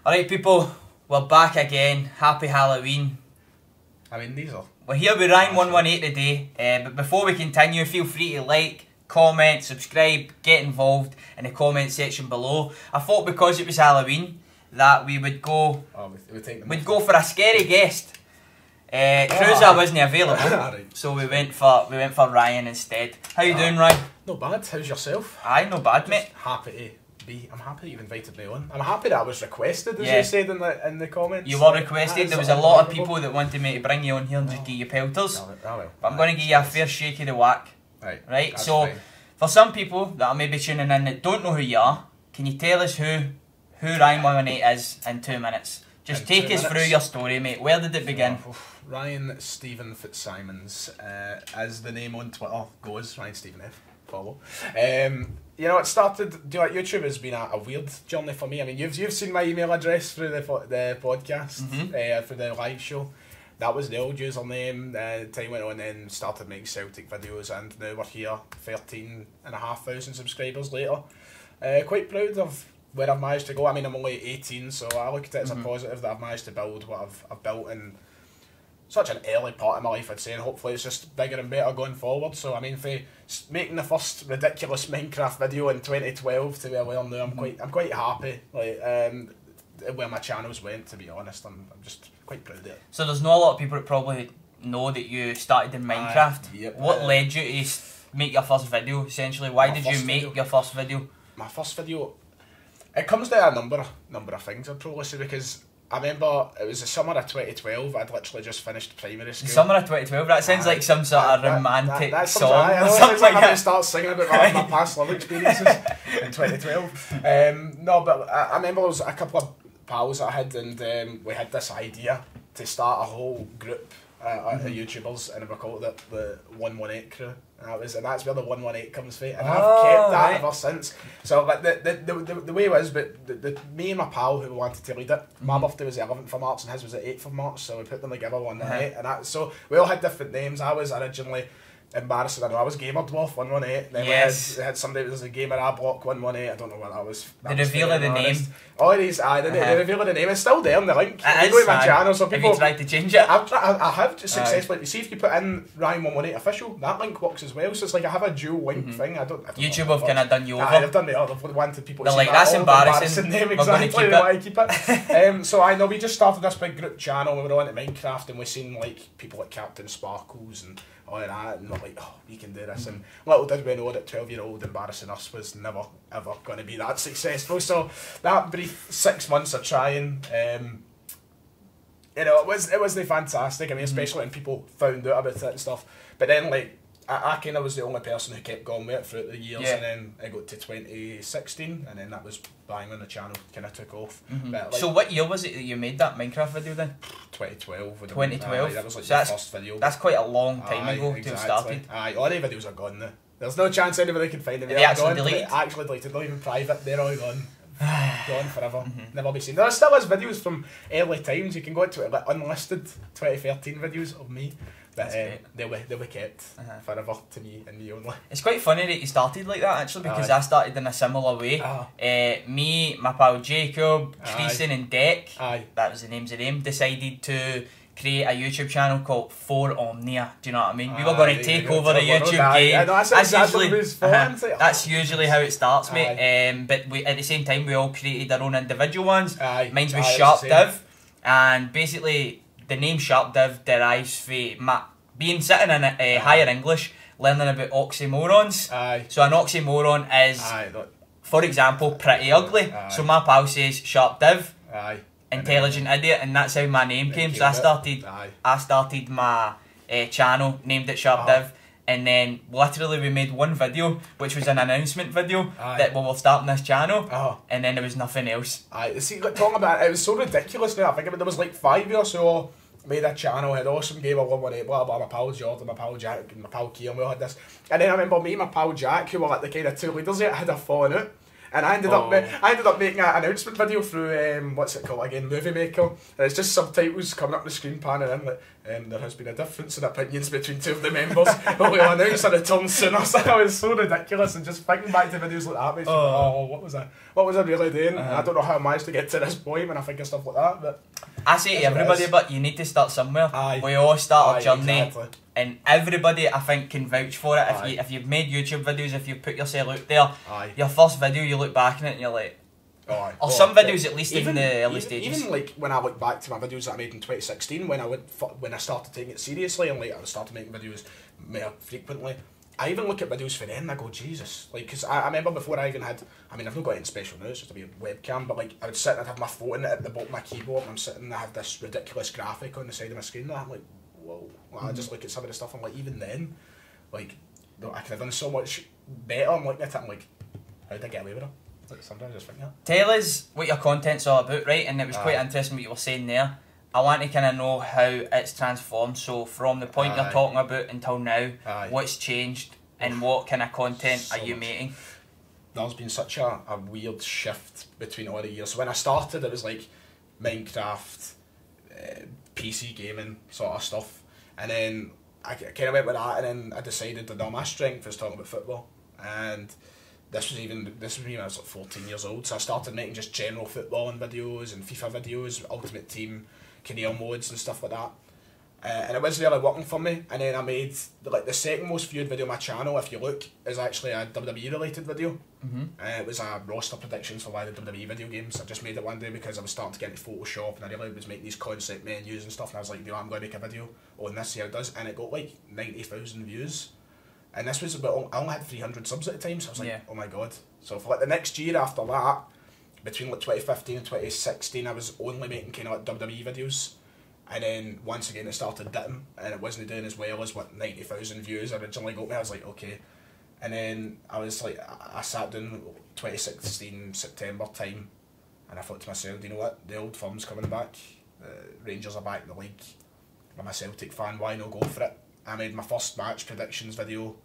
Alright people, we're back again. Happy Halloween. I mean, these are... We're here with Ryan118 today, but before we continue, feel free to like, comment, subscribe, get involved in the comment section below. I thought because it was Halloween that we would go, we'd go for a scary guest. Cruiser wasn't available, so we went for Ryan instead. How you doing, Ryan? Not bad. How's yourself? Aye, not bad, mate. I'm happy that you've invited me on. I'm happy that I was requested, as you said in the comments. You were requested. There was a lot of people that wanted me to bring you on here and just give you pelters. But I'm going to give you a fair shake of the whack. Right. So, for some people that are maybe tuning in that don't know who you are, can you tell us who Ryan118 is in 2 minutes? Just take us through your story, mate. Where did it begin? Ryan Stephen Fitzsimons, as the name on Twitter goes, Ryan Stephen F. Follow. You know, it started. YouTube has been a weird journey for me. I mean, you've seen my email address through the podcast, through the live show. That was the old username. Time went on, then started making Celtic videos, and now we're here, 13,500 subscribers later. Quite proud of where I've managed to go. I mean, I'm only 18, so I look at it as a positive that I've managed to build what I've built in such an early part of my life, I'd say, and hopefully it's just bigger and better going forward. So I mean, for making the first ridiculous Minecraft video in 2012 to where we are now, I'm quite happy. Like where my channels went, to be honest, I'm just quite proud of it. So there's not a lot of people that probably know that you started in Minecraft. Yep. What led you to make your first video? Essentially, why did you make your first video? My first video, it comes to a number of things, I'd probably say, because I remember it was the summer of 2012. I'd literally just finished primary school. Summer of 2012. That sounds like some sort of romantic song. I know, something like that. Start singing about my past love experiences in 2012. No, but I remember there was a couple of pals that I had, and we had this idea to start a whole group of YouTubers, and we called it the 118 crew. And that's where the 118 comes from, and I've kept that ever since. So like the way it was, but me and my pal who wanted to lead it, my birthday was the 11th of March and his was the 8th of March, so we put them together one night, and so we all had different names. I was originally embarrassing, I know, I was Gamer Dwarf 118, then we had somebody that was a Gamer A Block 118, I don't know what that was. The reveal of the name. Oh, it is, the reveal of the name is still there on the link. It is, my channel, so people... Have you tried to change it? I have successfully. See, if you put in Ryan118 official, that link works as well, so it's like I have a dual link thing. I don't YouTube have kind of done you over. They've done me over. They've wanted people to see that. That's embarrassing. Name, exactly, they want to keep it. So I know we just started this big group channel, we were on at Minecraft, and we've seen like people like Captain Sparkles and all of that, and we're like, oh, we can do this. And little did we know that 12-year-old embarrassing us was never ever going to be that successful. So that brief 6 months of trying, you know, it was fantastic. I mean, especially when people found out about it and stuff. But then, like, I kind of was the only person who kept going with it throughout the years, and then I got to 2016, and then that was bang when the channel kind of took off. But, like, so what year was it that you made that Minecraft video then? 2012. 2012? That was like so the first video. That's quite a long time ago to have started. Aye, all the videos are gone now. There's no chance anybody can find them. They actually deleted? Actually deleted, not even private, they're all gone. Gone forever, never be seen. There still is videos from early times. You can go to like unlisted 2013 videos of me, but they were kept forever to me and me only. It's quite funny that you started like that actually, because I started in a similar way. Me, my pal Jacob, Creason and Deck, that was the names of them, decided to create a YouTube channel called For Omnia. Do you know what I mean? We were going to take over the YouTube game. That's usually how it starts, mate. But at the same time, we all created our own individual ones. Mine was SharpDiv, and basically the name SharpDiv derives from being sitting in higher English, learning about oxymorons. So an oxymoron is, for example, pretty ugly. So my pal says SharpDiv. Intelligent idiot, and that's how my name came. So I started my channel, named it SharpDiv, and then literally we made one video, which was an announcement video that we were starting this channel, and then there was nothing else. See, like, talking about it, it was so ridiculous now. I think there was like 5 years or so. Made a channel, had Awesome Gamer 118, blah blah, my pal Jordan, my pal Jack, and my pal Kieran, we all had this. And then I remember me and my pal Jack, who were like the kind of two leaders there, had a falling out. And I ended up making an announcement video through what's it called again, Movie Maker, and it's just subtitles coming up the screen panning in like, there has been a difference in opinions between two of the members, but we'll announce a return sooner. So it was so ridiculous, and just thinking back to videos like that makes me think, what was I really doing? I don't know how I managed to get to this point when I think of stuff like that, but I say to everybody, but you need to start somewhere. We all start our journey, exactly. And everybody I think can vouch for it. If you've made YouTube videos, if you've put yourself out there, your first video you look back on it and you're like, some videos at least even in the early stages. Even like when I look back to my videos that I made in 2016, when I started taking it seriously and like I started making videos more frequently, I even look at videos for then and I go, Jesus, like, because I remember before I even had, I mean, I've not got anything special now, it's just a wee webcam, but like I would sit and I'd have my phone at the bottom of my keyboard and I'm sitting and I have this ridiculous graphic on the side of my screen and I'm like, whoa. I just look at some of the stuff, I'm like, even then, like, I could have done so much better. I'm looking at it, I'm like, how did I get away with it? Like, sometimes I just think that. Tell us what your content's all about, right? And it was quite interesting what you were saying there. I want to kind of know how it's transformed. So from the point you're talking about until now, what's changed and what kind of content are you making? There's been such a weird shift between all the years. So when I started, it was like Minecraft, PC gaming sort of stuff. And then I kind of went with that, and then I decided that my strength was talking about football. And this was when I was like 14 years old, so I started making just general footballing videos and FIFA videos, Ultimate Team, career modes and stuff like that. And it was really working for me. And then I made like the second most viewed video on my channel, if you look, is actually a WWE related video. It was a roster predictions for the WWE video games. I just made it one day because I was starting to get into Photoshop and I really was making these concept menus and stuff, and I was like, I'm going to make a video on this, see how it does. And it got like 90,000 views. And this was about, I only had 300 subs at the time, so I was like, oh my god. So for like the next year after that, between like 2015 and 2016, I was only making kind of like WWE videos. And then once again it started dipping and it wasn't doing as well as what 90,000 views originally got me. I was like, okay. And then I was like, I sat down 2016 September time and I thought to myself, do you know what, the old firm's coming back, Rangers are back in the league, I'm a Celtic fan, why not go for it? I made my first match predictions video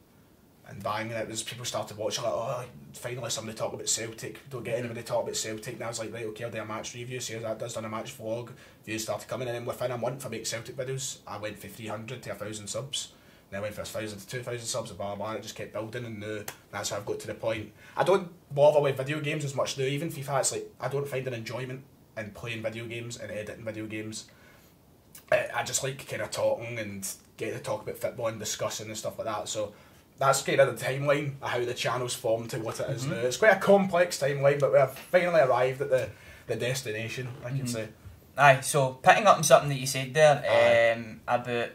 and bang, and it was, people started watching like, oh, finally somebody talk about Celtic, don't get anybody talk about Celtic. And I was like, right, okay, I'll do a match review, see how that does, done a match vlog, views started coming, and then within a month I make Celtic videos, I went from 300 to 1,000 subs, then I went from 1,000 to 2,000 subs, and blah blah, and it just kept building, and that's how I've got to the point. I don't bother with video games as much now, even FIFA, it's like, I don't find an enjoyment in playing video games and editing video games. I just like kind of talking and getting to talk about football and discussing and stuff like that, so that's kind of the timeline of how the channel's formed to what it is now. It's quite a complex timeline, but we've finally arrived at the destination, I can say. Aye, so picking up on something that you said there about,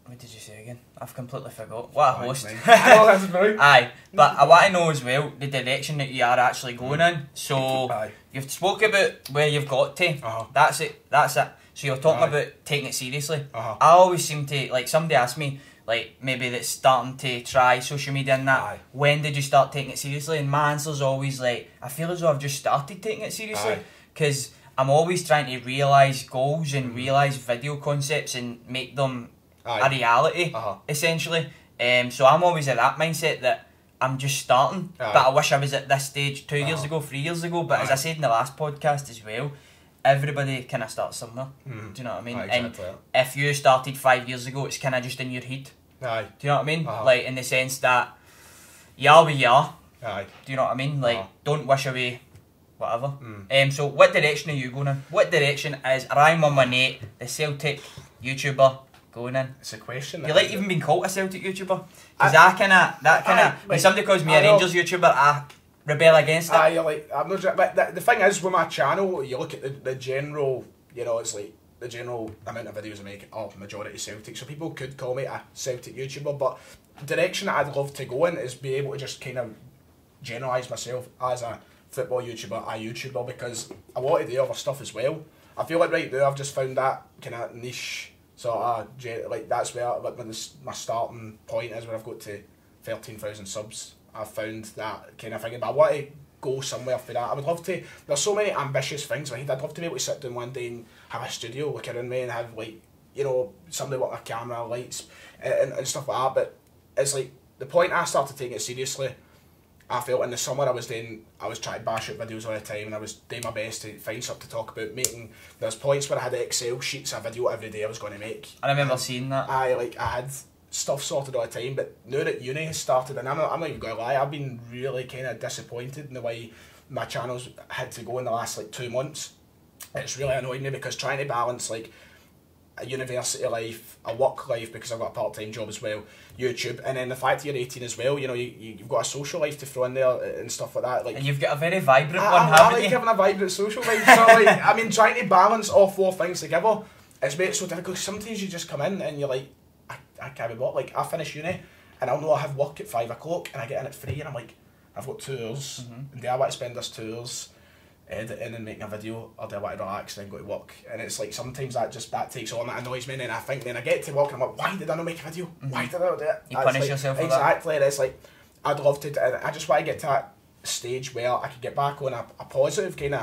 what did you say again? I've completely forgot. What a host. Aye, but I want to know as well the direction that you are actually going in. So you've spoke about where you've got to. That's it. So you're talking about taking it seriously. I always seem to, like, somebody asked me, like, maybe that's starting to try social media and that, when did you start taking it seriously? And my answer's always like, I feel as though I've just started taking it seriously, because I'm always trying to realise goals and realise video concepts and make them a reality, essentially. So I'm always at that mindset that I'm just starting, but I wish I was at this stage 2 years ago, 3 years ago, but as I said in the last podcast as well, everybody kind of starts somewhere. Do you know what I mean? Exactly. And if you started 5 years ago, it's kind of just in your head. Do you know what I mean? Like, in the sense that you are where you are. Do you know what I mean? Like, don't wish away whatever. So what direction are you going in? What direction is Ryan 118, the Celtic YouTuber, going in? It's a question. You like even being called a Celtic YouTuber? Because that kind of, when somebody calls me a Rangers YouTuber, I rebel against it. You're like, I'm not, but the thing is with my channel, you look at the general, you know, it's like the general amount of videos I make are majority Celtic, so people could call me a Celtic YouTuber, but the direction that I'd love to go in is be able to just kind of generalise myself as a football YouTuber, a YouTuber, because I want to do other stuff as well. I feel like right now I've just found that kind of niche sort of, like, that's where my starting point is, where I've got to 13,000 subs. I've found that kind of thing, but I want to go somewhere for that. I would love to, there's so many ambitious things. I'd love to be able to sit down one day and have a studio, look around me and have, like, you know, somebody with a camera, lights and stuff like that. But it's like, the point I started taking it seriously, I felt in the summer I was trying to bash out videos all the time, and I was doing my best to find something to talk about, there's points where I had Excel sheets of video every day I was going to make. I remember seeing that. I had stuff sorted all the time, but now that uni has started, and I'm not even going to lie, I've been really kind of disappointed in the way my channels had to go in the last like 2 months. It's really annoyed me, because trying to balance like a university life, a work life, because I've got a part-time job as well, YouTube, and then the fact that you're 18 as well, you know, you've got a social life to throw in there and stuff like that. Like, and you've got a very vibrant one, haven't you? I like having a vibrant social life. So like, I mean, trying to balance all 4 things together, it's made it so difficult. Sometimes you just come in and you're like, I can't be bothered. Like, I finish uni and I'll know I have work at 5 o'clock and I get in at 3 and I'm like, I've got 2 hours, and do I want to spend this 2 hours editing and making a video, or do I want to relax and then go to work? And it's like, sometimes that takes on, that annoys me, and then I get to work and I'm like, why did I not make a video? Why did I not do it? You punish yourself for that. Exactly, and it's like, I'd love to, and I just want to get to that stage where I can get back on a positive train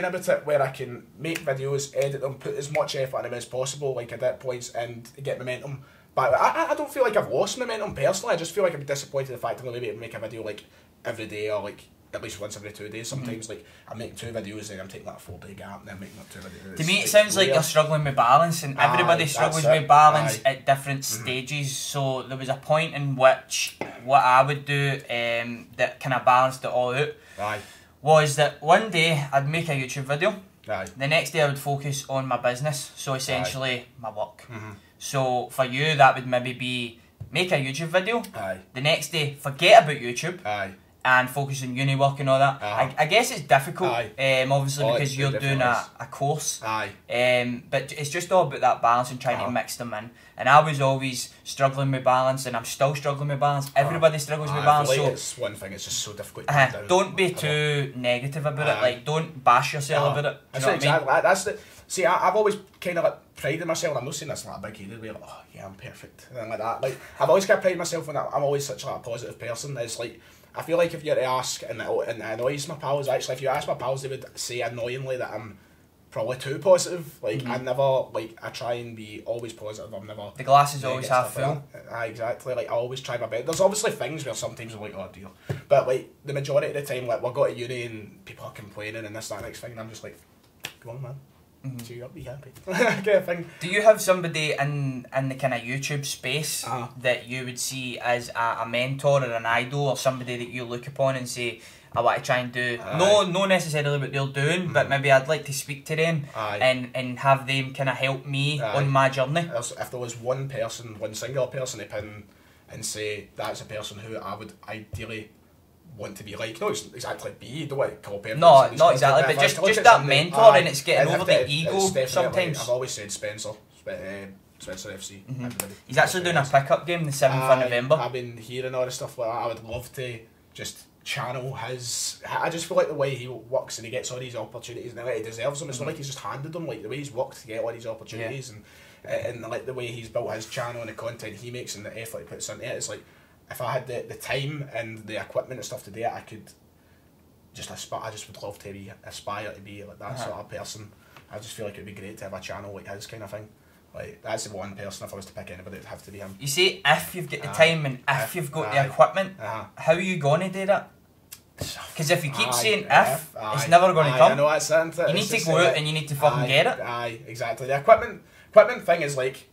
about it, where I can make videos, edit them, put as much effort in them as possible, like at that point, and get momentum. But I don't feel like I've lost momentum personally. I just feel like I'm disappointed in the fact I'm not able to make a video like every day, or like at least once every 2 days. Sometimes like I'm making 2 videos and I'm taking that 4-day gap and then making up 2 videos. To me it sounds like you're struggling with balance, and everybody struggles with balance at different stages. So there was a point in which what I would do that kind of balanced it all out was that one day I'd make a YouTube video. The next day I would focus on my business, so essentially my work. So for you that would maybe be make a YouTube video. The next day forget about YouTube. And focus on uni work and all that. I guess it's difficult, obviously, because you're doing a course. But it's just all about that balance and trying to mix them in. And I was always struggling with balance, and I'm still struggling with balance. Everybody struggles with balance. I feel like it's one thing, it's just so difficult to put down. Don't be too negative about it. Like, don't bash yourself about it. Do you know what I mean? That's the... See, I've always kind of like prided myself. I'm not saying that's like a big headed way, like, oh yeah, I'm perfect, and like that. Like, I've always kind of prided myself on that. I'm always such like a positive person. It's like, I feel like if you were to ask, and it annoys my pals actually, if you ask my pals, they would say annoyingly that I'm probably too positive. Like, I never, like, I try and be always positive. I'm never... The glass is always half full. Exactly. Like, I always try my best. There's obviously things where sometimes I'm like, oh dear. But, like, the majority of the time, like, we'll go to uni and people are complaining and this, that, next thing, and I'm just like, come on, man. Cheer up, be happy. Kind of thing. Do you have somebody in the kind of YouTube space that you would see as a mentor or an idol, or somebody that you look upon and say, I want to try and do no necessarily what they're doing, but maybe I'd like to speak to them and have them kind of help me on my journey? If there was one single person to pin and say that's a person who I would ideally want to be like, no, it's exactly be, you don't want to call people. No, not exactly, but just that mentor, and it's getting over the ego sometimes. I've always said Spencer FC. He's actually doing a pickup game the 7th of November. I've been hearing all the stuff like that. I would love to just channel his... I just feel like the way he works and he gets all these opportunities and he deserves them. It's not like he's just handed them, like the way he's worked to get all these opportunities and like the way he's built his channel and the content he makes and the effort he puts into it. It's like, if I had the time and the equipment and stuff to do it, I could just aspire. I just would love to aspire to be like that sort of person. I just feel like it'd be great to have a channel like his kind of thing. Like, that's the one person, if I was to pick anybody, it would have to be him. You say if you've got the time and if you've got the equipment, how are you going to do that? Because if you keep saying if, it's never going to come. I know, that's it. You need to go out and you need to fucking get it. Exactly. The equipment thing is like,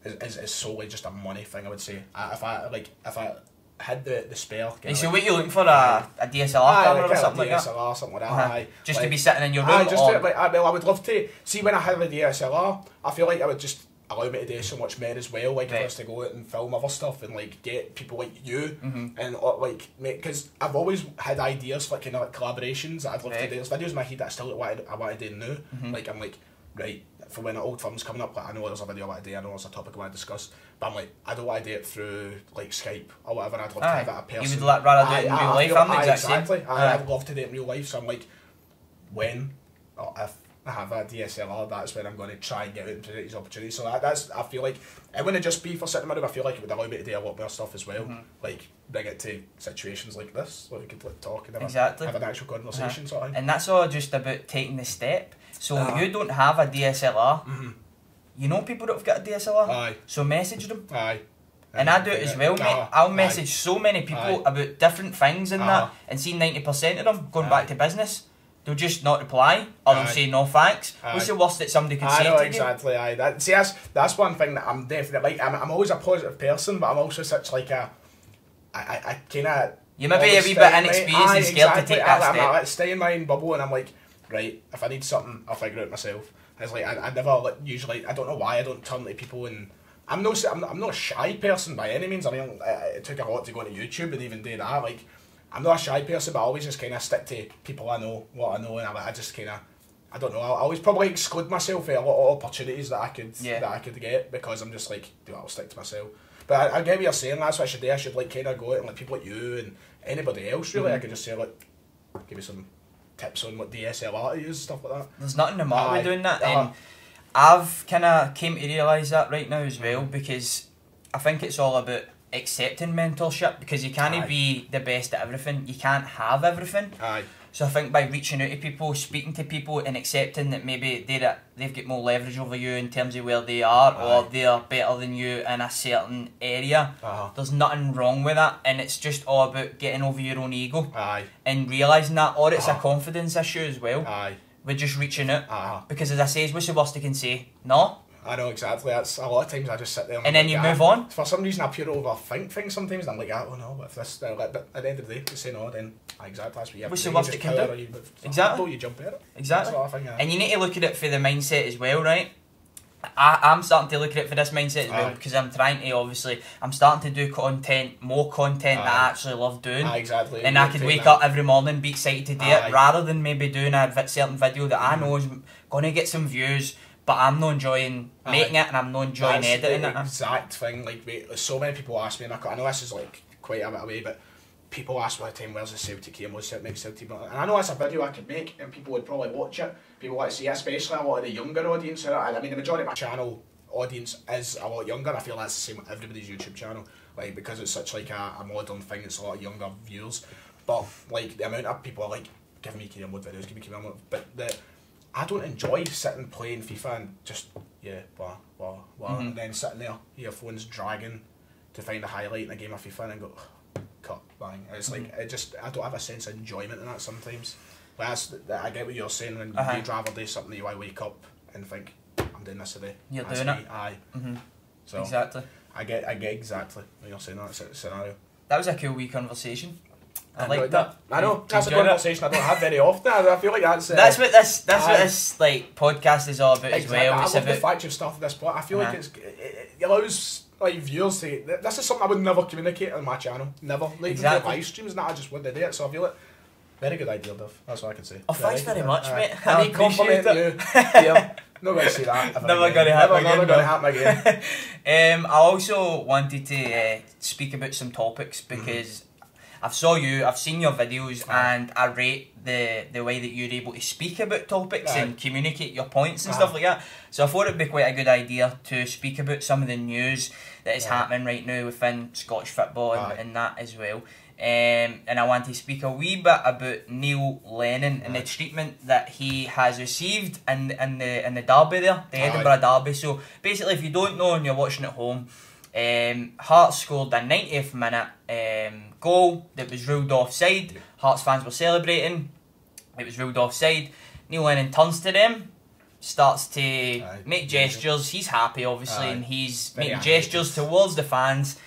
is solely just a money thing, I would say. If I had the spare... So what, you're looking for a DSLR camera or something like that? DSLR, something like that, Just to be sitting in your room? I would love to... See, when I have a DSLR, I feel like I would just allow me to do so much more as well, like if I was to go out and film other stuff and like get people like you and like make, because I've always had ideas for kind of like collaborations that I'd love to do. There's videos in my head that I still want to do now. Like, I'm like, right, for when an old film's coming up, like, I know there's a video I want to do, I know there's a topic I want to discuss, but I'm like, I don't want to do it through like Skype or whatever. I'd love to have it a person. You would rather do it in real life? Exactly. I'd love to do it in real life, so I'm like, when or if I have a DSLR, that's when I'm going to try and get out into these opportunities. So that's, I feel like it wouldn't just be for sitting in my room. I feel like it would allow me to do a lot more stuff as well. Like, bring it to situations like this where we could like talk and have an actual conversation sort of thing. And that's all just about taking the step. So you don't have a DSLR. You know people that have got a DSLR? So message them. And I do it as well, mate. I'll message so many people about different things in that, and see 90% of them going back to business. They'll just not reply, or they'll say no thanks. What's the worst that somebody could say to you? Exactly. That's one thing that I'm definitely like. I'm always a positive person, but I'm also such like a. I kind of. You may be a wee bit inexperienced and scared to take that step. I stay in my own bubble, and I'm like, right, if I need something, I'll figure it out myself. It's like I never like, usually. I don't know why I don't turn to people, and I'm not a shy person by any means. I mean, it took a lot to go to YouTube and even do that. Like, I'm not a shy person, but I always just kind of stick to people I know, what I know, and I just kind of, I don't know, I always probably exclude myself from a lot of opportunities that I could get, because I'm just like, I'll stick to myself. But I get what you're saying. That's what I should do. I should like kind of go out and like people like you and anybody else really. I could just say like, give me some tips on what DSLR to use, stuff like that. There's nothing wrong with doing that. And I've kind of came to realise that right now as well, because I think it's all about accepting mentorship, because you can't be the best at everything. You can't have everything. So I think by reaching out to people, speaking to people, and accepting that maybe they've got more leverage over you in terms of where they are, or they're better than you in a certain area, there's nothing wrong with that, and it's just all about getting over your own ego and realising that, or it's a confidence issue as well. With just reaching out, because as I say, what's the worst they can say? No. I know exactly. That's a lot of times I just sit there and then you move on. For some reason, I pure overthink things sometimes, and I'm like, oh no, but if this, but at the end of the day, to say no, then exactly that's what you have. What's the worst it can do? Exactly. You jump at it. Exactly. That's what I think, and you need to look at it for the mindset as well, right? I'm starting to look at it for this mindset as well, because I'm trying to, obviously, I'm starting to do more content that I actually love doing. Exactly. And I could wake up every morning, be excited to do it, rather than maybe doing a certain video that I know is going to get some views, but I'm not enjoying making it, and I'm not enjoying editing it. Exact thing. Like, so many people ask me, and I know this is like quite a bit away, but people ask me all the time, where's the Celtic game, what's the Celtic game? And I know that's a video I could make, and people would probably watch it. People want to see it, especially a lot of the younger audience. I mean, the majority of my channel audience is a lot younger. I feel that's the same with everybody's YouTube channel, like, because it's such like a modern thing. It's a lot of younger viewers. But like, the amount of people are like, give me career mode videos, give me career mode. But I don't enjoy sitting playing FIFA and just blah blah blah, and then sitting there, earphones dragging to find a highlight in a game of FIFA and go cut bang. It's like I don't have a sense of enjoyment in that sometimes. Like I get what you're saying, when you'd rather do something that you wake up and think, I'm doing this today. You're doing it. So exactly. I get exactly what you're saying. That scenario. That was a cool wee conversation. I like that. I know. That's a conversation I don't have very often. I feel like that's what this like podcast is all about as well. I love the fact you've started this podcast. I feel like it allows like viewers to. This is something I would never communicate on my channel. Never. Like live streams and that, I just wouldn't do it. So I feel like very good idea, Div. That's what I can say. Oh, thanks very much, mate. I need compliment you. Yeah. Not going to say that. Never going to happen again. Never going to happen again. I also wanted to speak about some topics, because I've seen your videos, and I rate the way that you're able to speak about topics and communicate your points and stuff like that. So I thought it'd be quite a good idea to speak about some of the news that is happening right now within Scottish football and that as well. And I want to speak a wee bit about Neil Lennon and the treatment that he has received in the derby there, the Edinburgh derby. So basically, if you don't know and you're watching at home, Hearts scored a 90th minute goal that was ruled offside. Hearts fans were celebrating. It was ruled offside. Neil Lennon turns to them, starts to make gestures. He's happy, obviously, and he's making gestures towards the fans.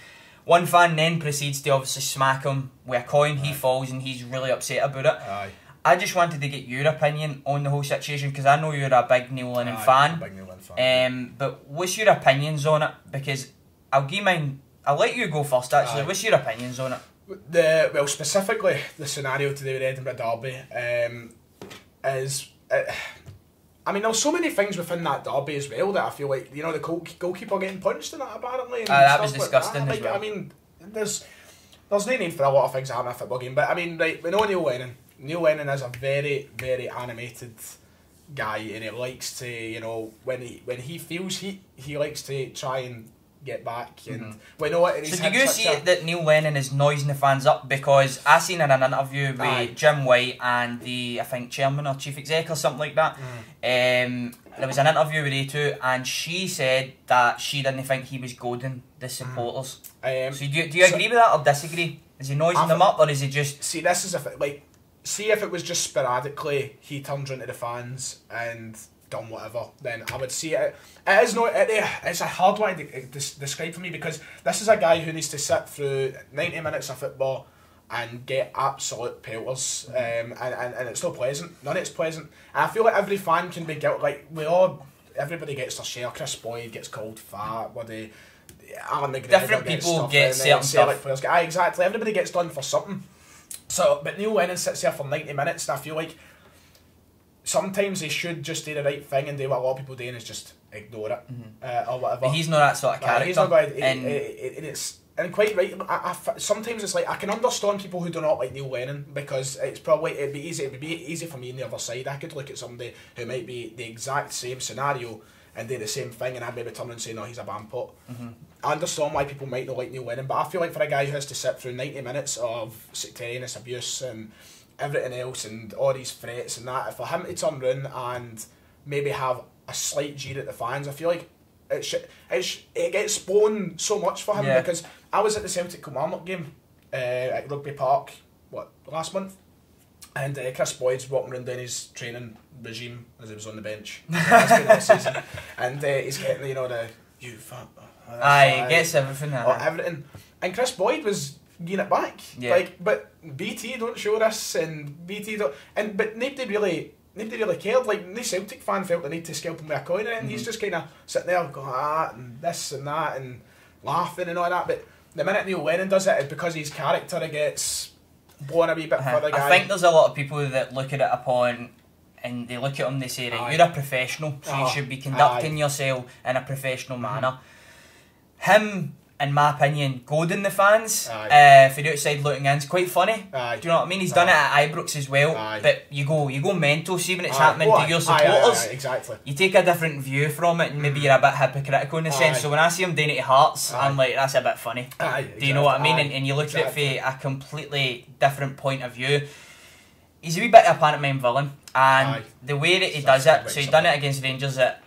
One fan then proceeds to obviously smack him with a coin. He falls, and he's really upset about it. I just wanted to get your opinion on the whole situation, because I know you're a big Neil Lennon fan. I'm a big Neil Lennon fan. But what's your opinions on it? Because I'll give mine. I'll let you go first. Actually, what's your opinions on it? Well, specifically the scenario today with Edinburgh derby is. I mean, there's so many things within that derby as well that I feel like, you know, the goalkeeper getting punched in that apparently. And that was disgusting as well. I mean, there's no need for a lot of things to happen in a football game, but I mean, right, we know Neil Lennon. Neil Lennon is a very, very animated guy, and he likes to, you know, when he feels he likes to try and get back, and we know it. So do you see it that Neil Lennon is noising the fans up? Because I seen in an interview with Jim White and the, I think, chairman or chief exec or something like that, there was an interview with they two, and she said that she didn't think he was goading the supporters. So do you agree with that or disagree? Is he noising them up, or is he just... See, this is see if it was just sporadically he turns into the fans and done whatever, then I would see it. It is not. It's a hard one to describe for me, because this is a guy who needs to sit through 90 minutes of football and get absolute pelters, and it's not pleasant. None of it's pleasant. And I feel like every fan can be guilty. Like everybody gets their share. Chris Boyd gets called fat. Alan McGregor different people get certain stuff. Players get, exactly. Everybody gets done for something. So, but Neil Lennon sits there for 90 minutes, and I feel like sometimes they should just do the right thing and do what a lot of people do, and is just ignore it or whatever. But he's not that sort of character. He's not going. And quite right. Sometimes it's like I can understand people who do not like Neil Lennon, because it'd be easy for me on the other side. I could look at somebody who might be the exact same scenario and do the same thing, and I'd maybe turn and say, no, he's a bampoot. I understand why people might not like Neil Lennon, but I feel like for a guy who has to sit through 90 minutes of sectarianist abuse and everything else and all these threats and that, for him to turn around and maybe have a slight jeer at the fans, I feel like it gets blown so much for him, because I was at the Celtic Kilmarnock game at Rugby Park last month, and Chris Boyd's walking around doing his training regime as he was on the bench this season, and he's getting he gets everything. Everything, and Chris Boyd was getting it back. But BT don't show this, and BT don't, but nobody really cared. Like, no Celtic fan felt the need to scalp him with a coin, and he's just kind of sitting there going and this and that and laughing and all that. But the minute Neil Lennon does it, it's because his character gets blown a wee bit for the guy. I think there's a lot of people that look at it upon, and they look at him, they say, right, you're a professional, so you should be conducting yourself in a professional manner. Him, in my opinion, goading the fans for the outside looking in is quite funny. Do you know what I mean? He's done it at Ibrox as well. But you go mental, see when it's happening to your supporters. Exactly. You take a different view from it, and maybe you're a bit hypocritical in a sense. So when I see him doing it to Hearts, I'm like, that's a bit funny. Do you know what I mean? And you look at it from a completely different point of view. He's a wee bit of a pantomime villain, and the way that he does it, so he's done it against Rangers at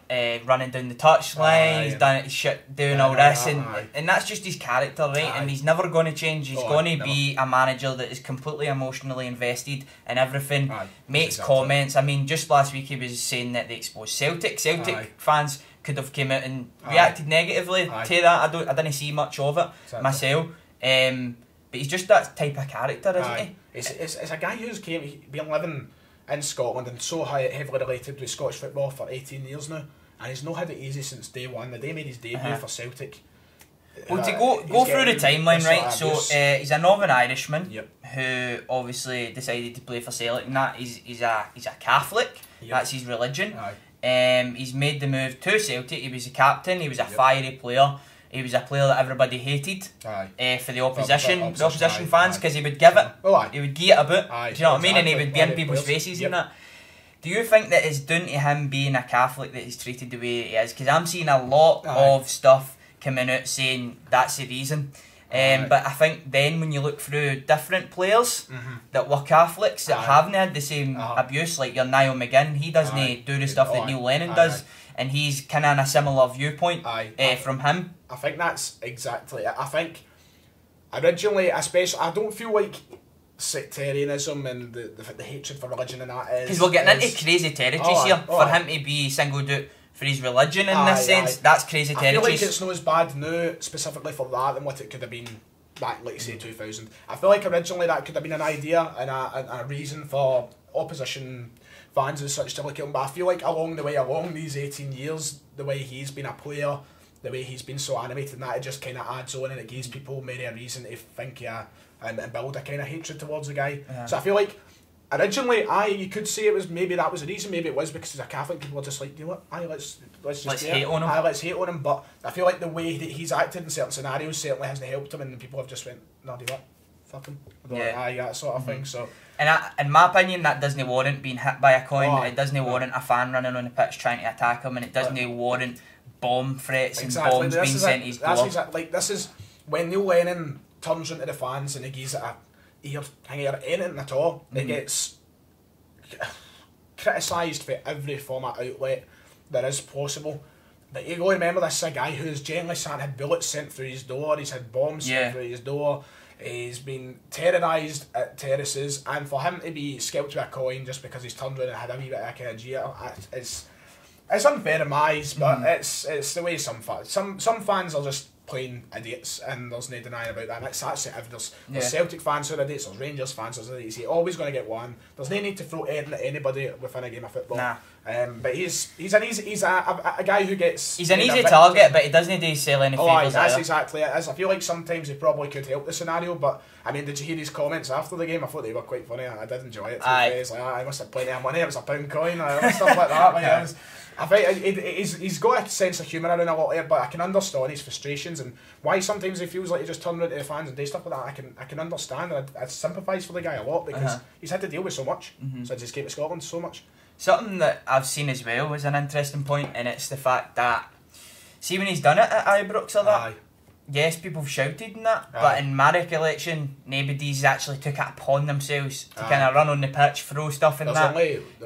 running down the touchline, he's done it doing all this, and that's just his character, right? And he's never going to change. He's going to be a manager that is completely emotionally invested in everything, makes comments. I mean, just last week he was saying that they exposed Celtic. Celtic fans could have came out and reacted negatively to that. I didn't see much of it myself. But he's just that type of character, isn't he? It's a guy who's been living in Scotland and so heavily related with Scottish football for 18 years now, and he's not had it easy since day one. The day he made his debut for Celtic. Well, to go through the timeline, right? So he's a Northern Irishman who obviously decided to play for Celtic, and that he's a Catholic. That's his religion. He's made the move to Celtic. He was a captain. He was a fiery player. He was a player that everybody hated for the opposition fans, because he would give it. He would give it a bit. Do you know what I mean? And he would be in people's faces and that. Do you think that it's down to him being a Catholic that he's treated the way he is? Because I'm seeing a lot of stuff coming out saying that's the reason. But I think then when you look through different players that were Catholics that haven't had the same abuse, like your Niall McGinn, he doesn't do the stuff that Neil Lennon does. And he's kind of in a similar viewpoint from him. I think that's exactly it. I think originally, especially, I don't feel like sectarianism and the hatred for religion and that is... Because we're getting into crazy territories here. For him to be singled out for his religion in this sense, that's crazy territories. I feel like it's not as bad now, specifically for that, than what it could have been back, like say, 2000. I feel like originally that could have been an idea and a reason for opposition fans and such to look at him, but I feel like along these 18 years, the way he's been a player, the way he's been so animated, and that it just kind of adds on, and it gives people maybe a reason to think and build a kind of hatred towards the guy. So I feel like originally, you could say it was maybe that was the reason. Maybe it was because he's a Catholic. People were just like, you know what? Let's hate on him. Let's hate on him. But I feel like the way that he's acted in certain scenarios certainly hasn't helped him, and people have just went, no, do what? Fuck him. That sort of thing. So. And in my opinion, that doesn't warrant being hit by a coin. It doesn't warrant a fan running on the pitch trying to attack him, and it doesn't warrant bomb threats and bombs being sent to his door. This is when Neil Lennon turns into the fans and he gives it a ear, anything at all. It gets criticised for every format outlet there is possible. But you got to remember, this is a guy who's generally had bullets sent through his door, he's had bombs sent through his door, he's been terrorised at terraces, and for him to be scalped with a coin just because he's turned around and had a wee bit of a kind of jeer, it's unfair in my eyes, but it's the way some fans are just plain idiots, and there's no denying about that. That's it. There's Celtic fans who are idiots, there's Rangers fans who are idiots. You're always going to get one. There's no need to throw anything at anybody within a game of football. Nah. But he's a guy who gets... He's an easy target, but he doesn't need to sell any favours. That's exactly it. I feel like sometimes he probably could help the scenario, but I mean, did you hear his comments after the game? I thought they were quite funny. I did enjoy it. He's like, I must have plenty of money, it was a £1 coin, or stuff like that. I think he's got a sense of humour around a lot of it, but I can understand his frustrations and why sometimes he feels like he just turns around to the fans and does stuff like that. I can understand, and I sympathise for the guy a lot, because he's had to deal with so much since he's came to Scotland, so much. Something that I've seen as well is an interesting point, and it's the fact that, see when he's done it at Ibrox or that, yes, people have shouted and that, but in my recollection, nobody's actually took it upon themselves to kind of run on the pitch, throw stuff and that.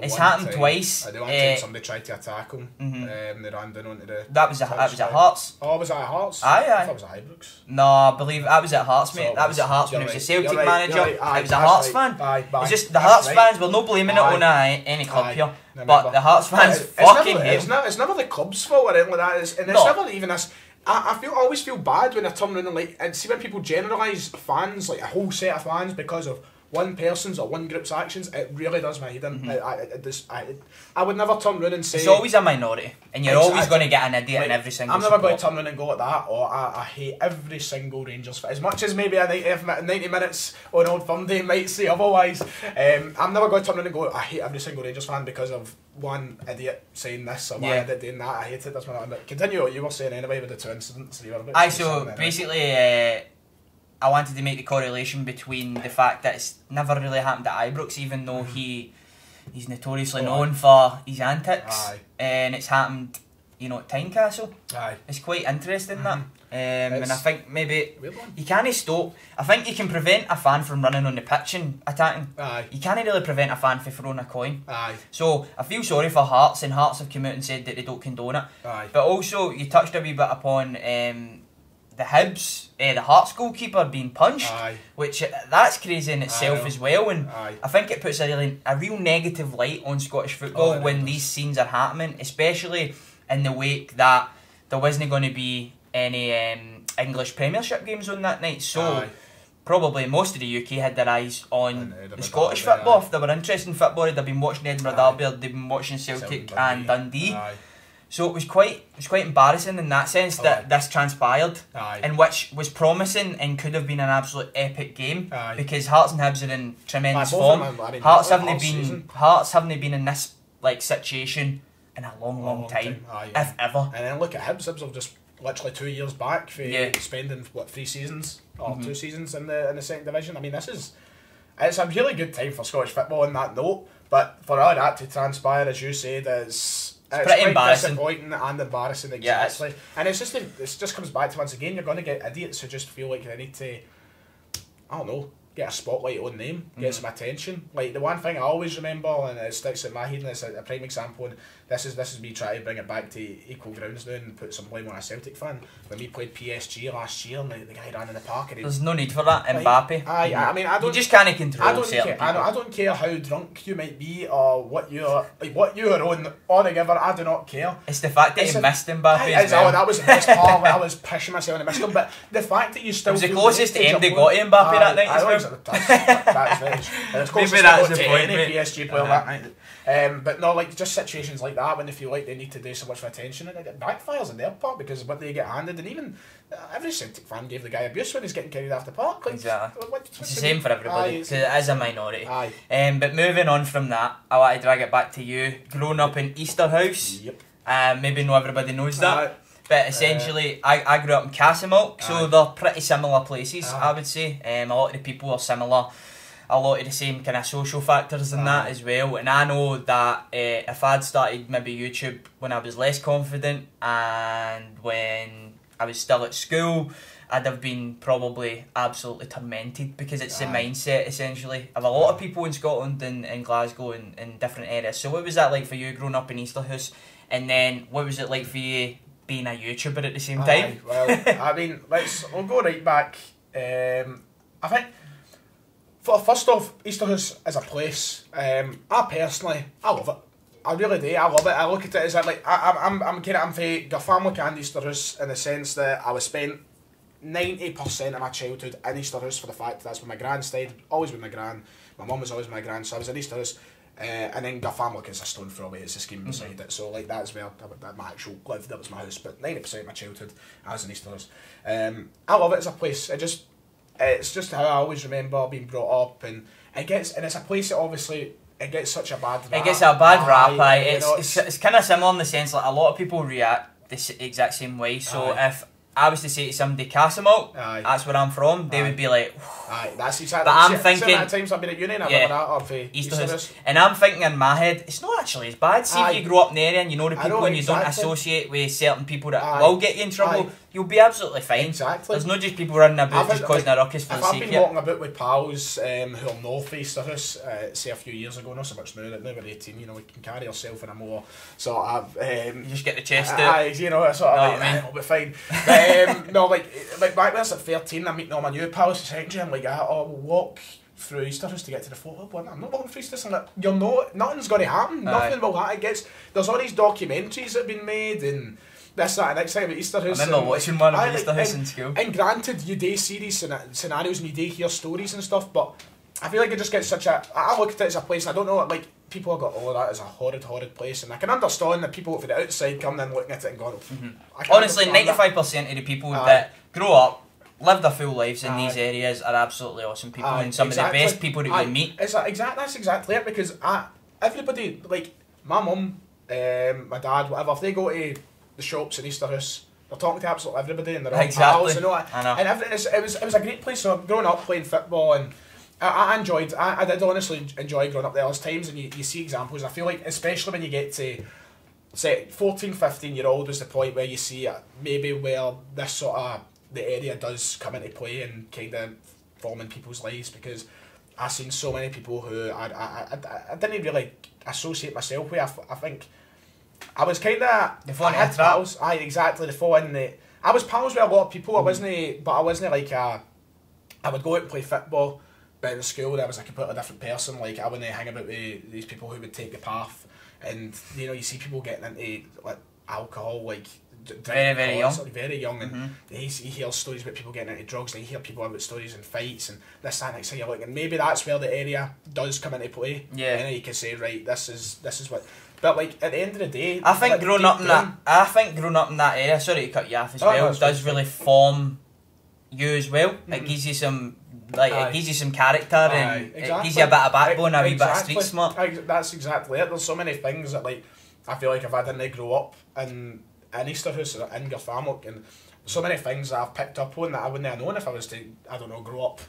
It's happened twice. The one time somebody tried to attack him, they ran down onto the... That was at Hearts. Oh, was that at Hearts? Aye. I thought it was at Ibrox. No, I believe that was at Hearts, mate. That was at Hearts when he was a Celtic manager. It was a Hearts fan. It's just the Hearts fans, we're not blaming it on any club here, but the Hearts fans fucking hate him. It's never the club's fault or anything like that, it's never even this... I always feel bad when I turn around and see when people generalise fans, like a whole set of fans, because of one person's or one group's actions. It really does my head in. I would never turn around and say... It's always a minority, and you're always going to get an idiot in every single I'm never going to turn around and go like that, or I hate every single Rangers fan. As much as maybe a 90 minutes on Old Firm Day might say otherwise, I'm never going to turn around and go, I hate every single Rangers fan because of one idiot saying this or one idiot doing that. I hate it. That's what I'm... Continue what you were saying anyway with the two incidents. So basically, I wanted to make the correlation between the fact that it's never really happened at Ibrox, even though he's notoriously known for his antics, and it's happened, at Tynecastle. It's quite interesting that, and I think maybe you can't stop. I think you can prevent a fan from running on the pitch and attacking. You can't really prevent a fan from throwing a coin. So I feel sorry for Hearts, and Hearts have come out and said that they don't condone it. But also you touched a wee bit upon the Hibs, the Hearts goalkeeper being punched, which that's crazy in itself as well, and I think it puts a real negative light on Scottish football when these scenes are happening, especially in the wake that there wasn't going to be any English Premiership games on that night, so probably most of the UK had their eyes on the Scottish football. If they were interested in football, they'd been watching Edinburgh Derby, or they'd been watching Celtic and Dundee. So it was quite embarrassing in that sense that this transpired, and which was promising and could have been an absolute epic game, because Hearts and Hibs are in tremendous form. Hearts haven't been in this situation in a long time, if ever. And then look at Hibs. Hibs have just literally 2 years back for spending 3 seasons or 2 seasons in the second division. I mean, it's a really good time for Scottish football on that note. But for all that to transpire, as you said, it's pretty embarrassing. Disappointing and embarrassing, exactly. And it just comes back to, once again, you're going to get idiots who just feel like they need to, I don't know, get a spotlight on them, get some attention. Like, the one thing I always remember, and it sticks in my head, and it's a prime example, and this is me trying to bring it back to equal grounds now and put some blame on a Celtic fan. When we played PSG last year, and the guy ran in the park, and there's no need for that, Mbappe. I mean, I don't... You just can't control certain people. I don't care how drunk you might be, or what you're on, or whatever, I do not care. It's the fact that you missed Mbappe as well. That was the best part, I was pissing myself when I missed him, but the fact that you still... It was the closest to aim they got to Mbappe that night as well. That's very... Maybe that's the point, any PSG player that night. But no, just situations like that, when they feel like they need to do so much for attention, and it backfires on their part, because what they get handed, and even every Celtic fan gave the guy abuse when he's getting carried off the park. Exactly. It's the same for everybody, because it is a minority. But moving on from that, I want to drag it back to you. Growing up in Easterhouse, maybe not everybody knows that. But essentially, I grew up in Castlemilk, so they're pretty similar places, I would say. A lot of the people are similar. a lot of the same kind of social factors in that as well. And I know that if I'd started maybe YouTube when I was less confident and when I was still at school, I'd have been probably absolutely tormented, because it's the mindset essentially of a lot of people in Scotland and in Glasgow and in different areas. So what was that like for you growing up in Easterhouse, and then what was it like for you being a YouTuber at the same time? Well, I mean, we'll go right back. I think, first off, Easterhouse as a place, I personally, I love it. I really do. I love it. I look at it as like I'm for Garfamlock and Easterhouse in the sense that I was spent 90% of my childhood in Easterhouse, for the fact that's where my gran stayed, always with my gran. My mum was always with my gran, so I was in Easterhouse. And then Garfamlock is a stone throw away, it's a scheme beside it, so like that's where my actual lived, that was my house, but 90% of my childhood I was in Easterhouse. I love it as a place. It's just how I always remember being brought up, and it's a place that obviously it gets such a bad rap. It gets a bad rap, it's kind of similar in the sense like a lot of people react the exact same way, so if I was to say to somebody, Castlemilk, that's where I'm from, they would be like, that's exactly. But I'm thinking, at times I've been at uni and I've done that off Easterhouse. And I'm thinking in my head, it's not actually as bad. See, if you grow up in the area and you know the people and you don't associate with certain people that will get you in trouble, you'll be absolutely fine. Exactly. There's not just people running about just causing a ruckus for the sake of it. I've been walking about with pals who are north of Easterhouse, say a few years ago, not so much now we're 18, you know, we can carry ourselves in a more sort of... you just get the chest out. You know, sort of we'll be fine. But, no, like back when I was at 13, I'm meeting all my new pals at secondary, I'm like, we'll walk through Easterhouse to get to the photo. I'm not walking through Easterhouse. I'm like, you're not, nothing's going to happen. Nothing will happen. There's all these documentaries that have been made and this, that, and next time at Easterhouse. I remember watching one of Easterhouse in school. And granted, you do see these scenarios and you do hear stories and stuff, but I feel like it just gets such a... I look at it as a place, and I don't know, like, people have got, that is a horrid, horrid place, and I can understand that people from the outside coming in looking at it and going... Honestly, 95% of the people that grow up, live their full lives in these areas are absolutely awesome people, and some of the best people that you meet. That's exactly it, because everybody, like, my mum, my dad, whatever, if they go to the shops in Easterhouse, they're talking to absolutely everybody, and they're all pals, I know. And it was a great place. So growing up playing football, and I did honestly enjoy growing up there. There's times and you see examples, and I feel like especially when you get to say 14, 15-year-old was the point where you see maybe where this sort of the area does come into play and kind of forming people's lives, because I've seen so many people who I didn't really associate myself with. I think I was kind of... The phone pals. Exactly, the phone. I was pals with a lot of people. I wasn't like I would go out and play football, but in school I was a completely different person. Like, I wouldn't hang about with these people who would take the path, and you know, you see people getting into like alcohol, like very young, and you hear stories about people getting into drugs, and you hear people about stories and fights and this, that, next thing you're like, and maybe that's where the area does come into play. Yeah, and then you can say, right, this is what. But like at the end of the day, I think growing up in that area, sorry to cut you off as well, does really form you as well. It gives you some it gives you some character, and it gives you a bit of backbone, a wee bit of street smart. That's exactly it. There's so many things that, like, I feel like if I didn't grow up in Easterhouse or in Garfamlock, and so many things that I've picked up on that I wouldn't have known if I was to, I don't know, grow up.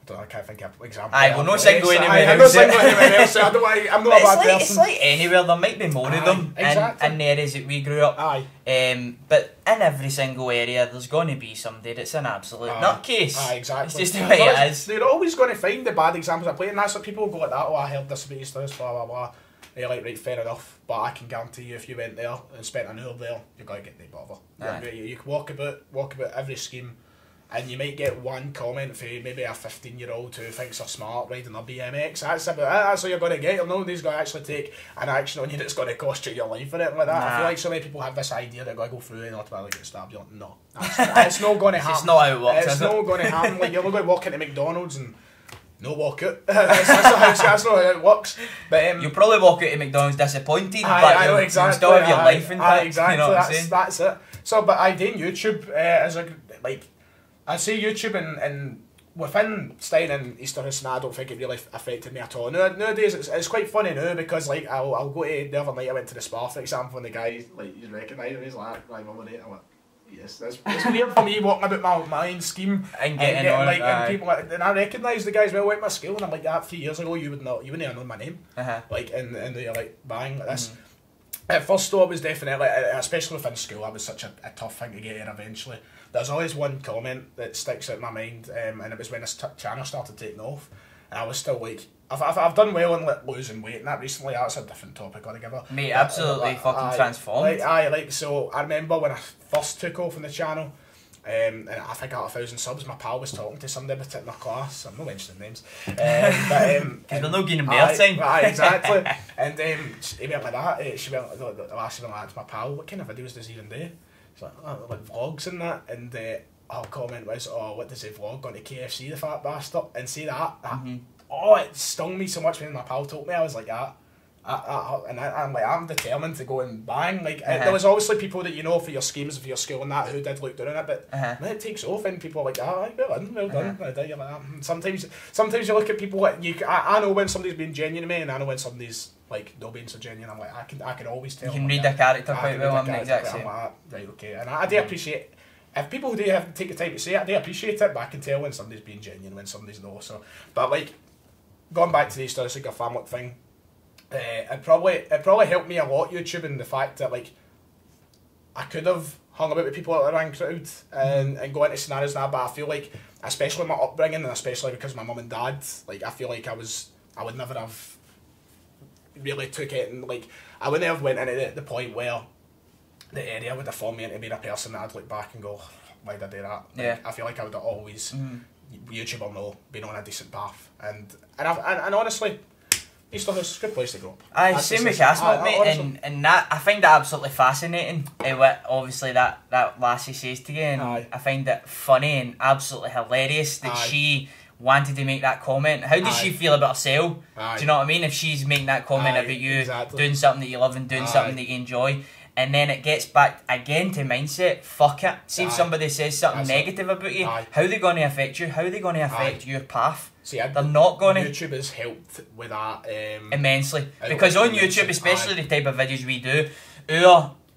I can't think of an example. We're not single anywhere else. I'm not a bad person. It's like anywhere, there might be more of them in the areas that we grew up. But in every single area, there's going to be somebody that's an absolute nutcase. Exactly. It's just the way it is. They're always going to find the bad examples of play, and that's what people go like that. I heard this about Easterhouse, blah blah blah. And you're like, right, fair enough, but I can guarantee you, if you went there and spent an hour there, you're going to get no bother. You can walk about every scheme, and you might get one comment from maybe a 15-year-old who thinks they're smart riding their BMX. That's about it. That's all you're going to get. Nobody's going to actually take an action on you that's going to cost you your life or anything like that. I feel like so many people have this idea they're going to go through and automatically get stabbed. You're like, no, it's not going to happen. It's not how it works. It's not going to happen. Like, you're not going to walk into McDonald's and no walk out. that's not how it works. But you'll probably walk out of McDonald's disappointed, but you'll still have your life intact. Exactly. You know what I'm saying? That's it. So, but I did YouTube as a, like, I say YouTube and within staying in Easterhouse, and I don't think it really affected me at all. Nowadays it's quite funny now, because like I'll go to, the other night I went to the spa, for example, and the guy, like, he's recognised me, he's like, right, mum, I'm like, yes, it's weird for me walking about my own scheme and getting on like, and people, and I recognise the guys well went to my school, and I'm like, that 3 years ago you wouldn't have known my name, like, and they're like, bang, like this. At first though, it was definitely, especially within school, that was such a tough thing to get in eventually. There's always one comment that sticks out in my mind, and it was when this channel started taking off, and I was still like, I've done well in like, losing weight and that recently. That's a different topic altogether. Mate, absolutely fucking transformed. So I remember when I first took off on the channel, and I think I got 1,000 subs. My pal was talking to somebody about it in my class. I'm not mentioning names, because we're not getting bare time. Exactly. And he went like that. She went the last thing to my pal, what kind of videos does he even do? She's like, oh, like vlogs and that. And her comment was, oh, what does he vlog on to KFC, the fat bastard? And see that. Oh, it stung me so much when my pal told me. I was like, I'm determined to go and bang. Like, there was obviously people that you know for your schemes, for your school and that, who did look down on it, but when it takes off and people are like, well done. You're like, sometimes you look at people like, I know when somebody's being genuine to me, and I know when somebody's like not being so genuine. I'm like, I can always tell. You can read their character quite well. I'm the exact same. Right, okay. And I do appreciate, if people do have to take the time to say it, I do appreciate it, but I can tell when somebody's being genuine, when somebody's not. So, but like, going back to the historical family thing, it probably helped me a lot, YouTube, in the fact that like I could have hung about with people at the wrong crowd and go into scenarios like that, but I feel like, especially my upbringing, and especially because my mum and dad, like, I feel like I would never have really took it, and like I wouldn't have went into the point where the area would have formed me into being a person that I'd look back and go, why did I do that? Like, I feel like I would have always, YouTube or no, been on a decent path, and honestly, East House, good place to go. Same with Castle, mate, and that, I find that absolutely fascinating, what obviously that lassie says to you, and I find it funny and absolutely hilarious that she wanted to make that comment. How does she feel about herself? Do you know what I mean? If she's making that comment about you doing something that you love and doing something that you enjoy, and then it gets back again to mindset. Fuck it. See if somebody says something negative about you, how are they going to affect you? How are they going to affect your path? See, they're not going to. YouTube has helped with that immensely, because on YouTube, especially the type of videos we do,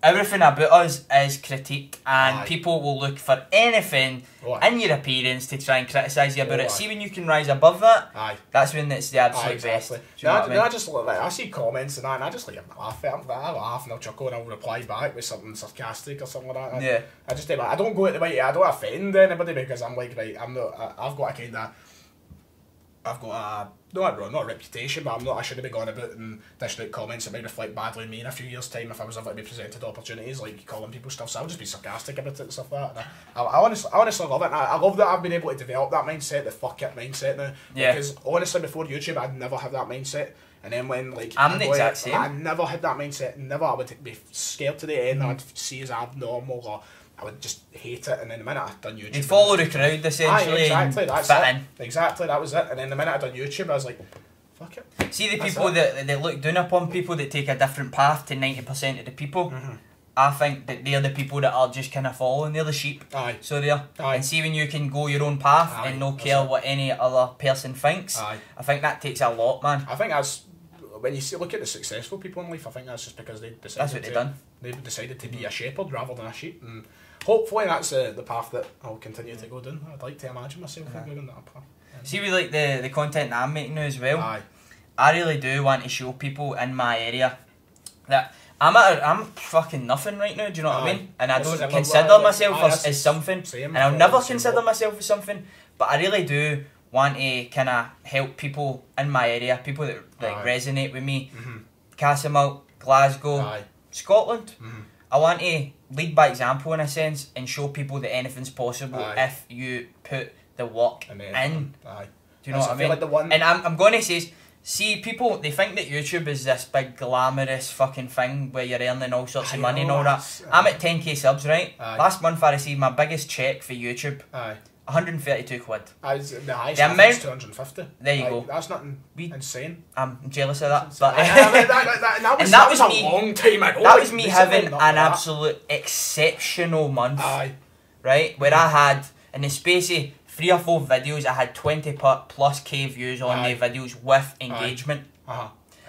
everything about us is critiqued, and people will look for anything in your appearance to try and criticise you about it. See, when you can rise above that, that's when it's the absolute best. I just look like, I see comments and that, and I just like laugh at them. I laugh and I'll chuckle and I'll reply back with something sarcastic or something like that. And I just I don't go into I don't offend anybody, because I'm like, right, I'm not. I've got a not a reputation, but I shouldn't be going about and dishing out comments that might reflect badly on me in a few years' time if I was ever to be presented opportunities, like calling people stuff. So I'll just be sarcastic about it and stuff like that. And I honestly love it. And I love that I've been able to develop that mindset, the fuck it mindset now. Because honestly, before YouTube, I'd never had that mindset. And then when I'm the exact same. I never had that mindset. Never. I would be scared to the end. I'd see as abnormal, or I would just hate it, and then the minute I'd done YouTube, you'd follow the crowd essentially. Exactly, that's fit it. in. Exactly, that was it. And then the minute I'd done YouTube, I was like, fuck it. See the people that look down upon people that take a different path to 90% of the people. I think that they're the people that are just kind of following. They're the sheep. So and see, when you can go your own path and not care what any other person thinks, I think that takes a lot, man. I think that's, when you look at the successful people in life, I think that's just because they decided that's what they've done. They decided to be a shepherd rather than a sheep, and hopefully that's the path that I'll continue to go down. I'd like to imagine myself going down that path. See, with like the content that I'm making now as well, I really do want to show people in my area that I'm fucking nothing right now, do you know what I mean? And I don't consider myself as something, and I'll never consider myself as something, but I really do want to kind of help people in my area, people that resonate with me. Castlemilk, Glasgow, Scotland. I want to lead by example in a sense and show people that anything's possible if you put the work in. Do you know what I mean? Like and I'm going to say, see, people, they think that YouTube is this big glamorous fucking thing where you're earning all sorts of money and all that. I'm at 10k subs, right? Last month I received my biggest check for YouTube. 132 quid. The highest is 250. There you go. That's nothing insane. I'm jealous of that. But that was a long time ago. That was me having an absolute exceptional month. Right? Where I had, in the space of 3 or 4 videos, I had 20+ K views on the videos with engagement.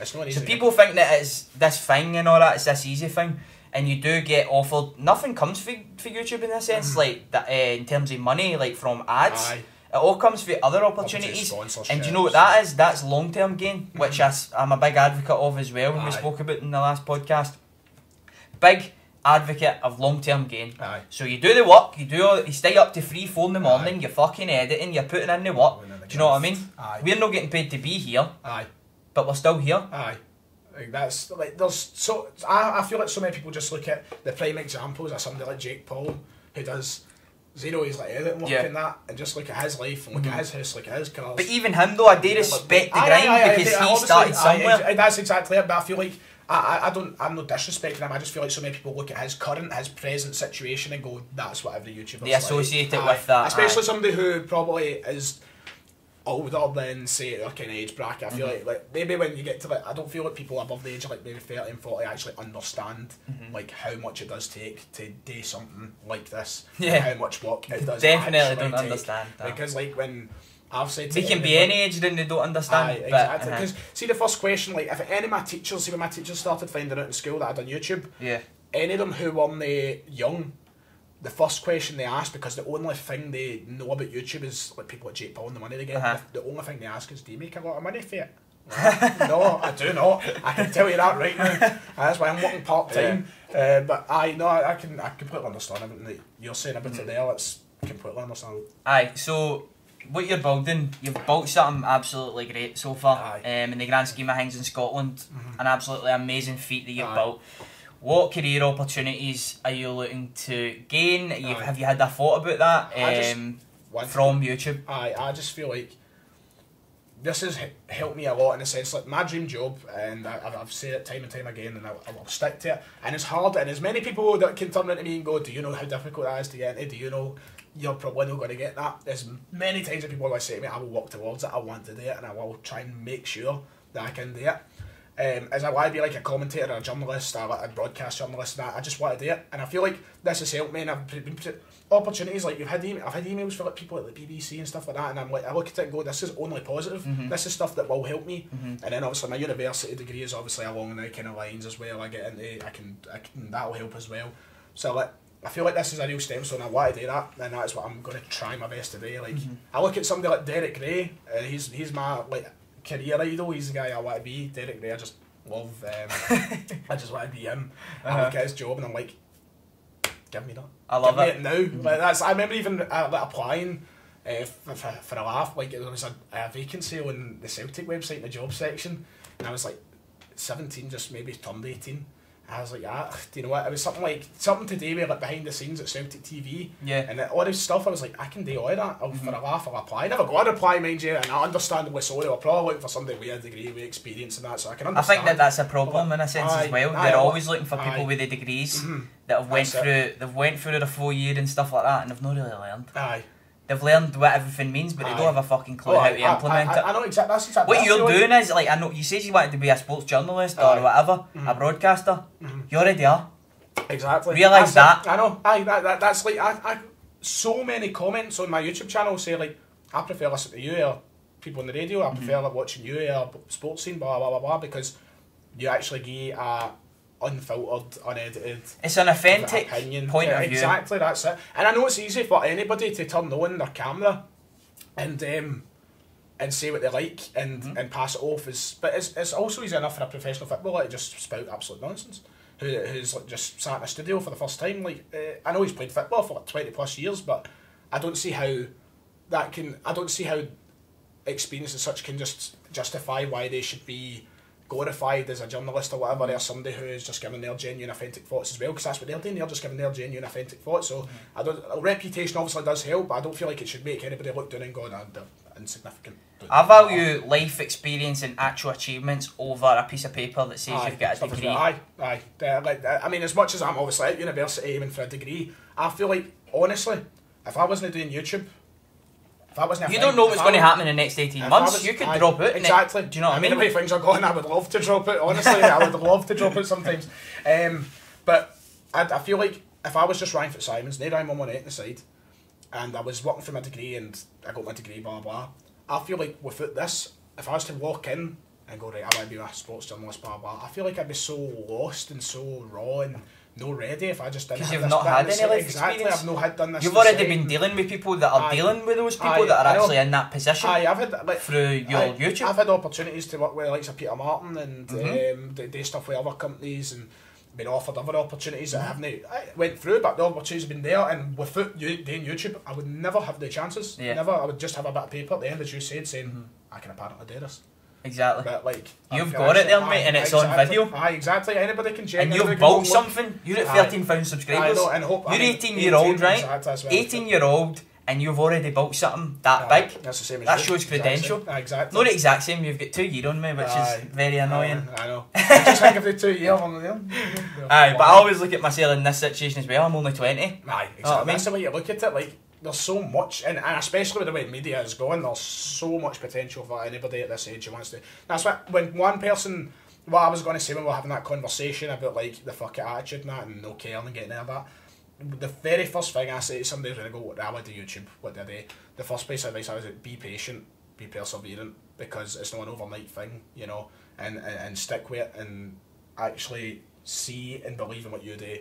It's not easy. So people think that it's this thing and all that, it's this easy thing. and you do get offered, nothing comes for YouTube in a sense, like that, in terms of money, like from ads. Aye. It all comes for other opportunities, and do you know what that is? That's long-term gain, which I'm a big advocate of as well, when we spoke about in the last podcast. Big advocate of long-term gain. Aye. So you do the work, you stay up to 3-4 in the morning, you're fucking editing, you're putting in the work. Do you know what I mean? Aye. We're not getting paid to be here, aye, but we're still here. Aye. Like that's like there's so I feel like so many people just look at the prime examples of somebody like Jake Paul who does zero, he's like editing work and that, and just look at his life and look at his house, look at his cars. But even him though, I do respect the grind because he started somewhere. That's exactly it. But I feel like I'm not disrespecting him. I just feel like so many people look at his present situation and go, that's what every YouTuber. They associate it with that. Especially somebody who probably is older than, say, our kind of age bracket. I feel like maybe when you get to I don't feel like people above the age of like maybe 30 and 40 actually understand like how much it does take to do something like this. Yeah. And how much work it does. Definitely don't understand that. Because like when I've said they can be any age, then they don't understand. Aye, exactly. Because see the first question, like if any of my teachers, see when my teachers started finding out in school that I'd done YouTube, any of them who weren't young, the first question they ask, because the only thing they know about YouTube is like people like Jake Paul and the money they get. The only thing they ask is, do you make a lot of money for it? No, I do not. I can tell you that right now. That's why I'm working part time. But I completely understand everything that you're saying about it there. It's completely understandable. Aye, so what you're building, you've built something absolutely great so far. In the grand scheme of things in Scotland, an absolutely amazing feat that you've built. What career opportunities are you looking to gain? Have you had a thought about that from YouTube? I just feel like this has helped me a lot in the sense, like my dream job, and I've said it time and time again, and I'll stick to it. And it's hard, and there's many people that can turn into me and go, do you know how difficult that is to get into? Do you know you're probably not going to get that? There's many times that people always say to me, I will work towards it, I want to do it, and I will try and make sure that I can do it. As I want to be like a commentator or a journalist or like a broadcast journalist, and I just want to do it, and I feel like this has helped me, and I've been opportunities like I've had emails for like people at the BBC and stuff like that, and I'm like, I look at it and go, this is only positive. This is stuff that will help me. And then obviously my university degree is obviously along the kind of lines as well. I get into I can that'll help as well. So like I feel like this is a real stepping stone. I want to do that, and that's what I'm going to try my best to do. Like I look at somebody like Derek Gray. He's my like career idol. He's the guy I want to be. Derek Gray. I just love. I just want to be him. I look at his job and I'm like, give me that. I love it now. Like that's. I remember even like applying for a laugh. Like there was a vacancy on the Celtic website in the job section, and I was like 17, just maybe turned 18. I was like, do you know what? It was something to do with like behind the scenes at Celtic TV. Yeah. And all this stuff, I was like, I can do all of that. For a laugh, I'll apply. I never got a reply, mind you, and I understandably so. They were probably looking for somebody with a degree, with experience and that, so I can understand. I think that's a problem in a sense as well. They're always looking for people with the degrees that have went through the 4 year and stuff like that, and they've not really learned. Aye. They've learned what everything means, but they don't have a fucking clue how to implement it. I know exactly. That's exactly what you're doing is like, I know you said you wanted to be a sports journalist or whatever, a broadcaster. You already are. Exactly. Realise that. I know. That's like I so many comments on my YouTube channel say like, I prefer listening to you or people on the radio. I prefer like watching you or sports scene, blah blah blah blah, because you actually give a unfiltered, unedited, it's an authentic opinion. Point of view. Exactly, that's it. And I know it's easy for anybody to turn on their camera and say what they like and pass it off but it's also easy enough for a professional footballer to just spout absolute nonsense. Who's like just sat in a studio for the first time. Like I know he's played football for like 20 plus years, but I don't see how experience as such can just justify why they should be glorified as a journalist or whatever, or somebody who is just giving their genuine, authentic thoughts as well, because that's what they're doing. They're just giving their genuine, authentic thoughts. So reputation obviously does help, but I don't feel like it should make anybody look down and go, they're insignificant. I value life experience and actual achievements over a piece of paper that says you've got a degree. Aye. I mean, as much as I'm obviously at university aiming for a degree, I feel like, honestly, if I wasn't doing YouTube, you don't know what's going to happen in the next 18 months. You could drop out. Exactly. Do you know what I mean? The way things are going, I would love to drop out, honestly. I would love to drop out sometimes. But I feel like if I was just Ryan Fitzsimons, no Ryan 118 on the side, and I was working for my degree and I got my degree, blah, blah, I feel like without this, if I was to walk in and go, right, I want to be a sports journalist, blah, blah, I feel like I'd be so lost and so raw and no ready if I just didn't have you've this not had any life exactly, experience. I've not had done this. You've already been dealing with people that are dealing with those people that are actually in that position. I've had, like, through your YouTube. I've had opportunities to work with the likes of Peter Martin and do stuff with other companies and been offered other opportunities that I haven't went through, but the opportunities have been there, and without doing YouTube I would never have the chances. Never. I would just have a bit of paper at the end, as you said, saying I can apparently do this. Exactly. But like, you've got it there, mate, and it's on video. Exactly. Anybody can check. And you've built something. You're at 13,000 subscribers. I know, and you're 18-year-old, right? 18-year-old, and you've already built something that big. That's the same as that shows credential. Exactly. Not the exact same. You've got 2 years on me, which is very annoying. I know. I just think of the 2 years on there. Aye, but I always look at myself in this situation as well. I'm only 20. Aye, exactly. That's the way you look at it. Like, there's so much, and especially with the way media is going, there's so much potential for anybody at this age who wants to. That's what, when one person, what I was going to say when we were having that conversation about like the fuck it attitude and that, and no caring and getting out of that, the very first thing I say to somebody who's going to go, I would do YouTube, what do I do? The first piece of advice I was like, be patient, be perseverant, because it's not an overnight thing, you know, and stick with it, and actually see and believe in what you do.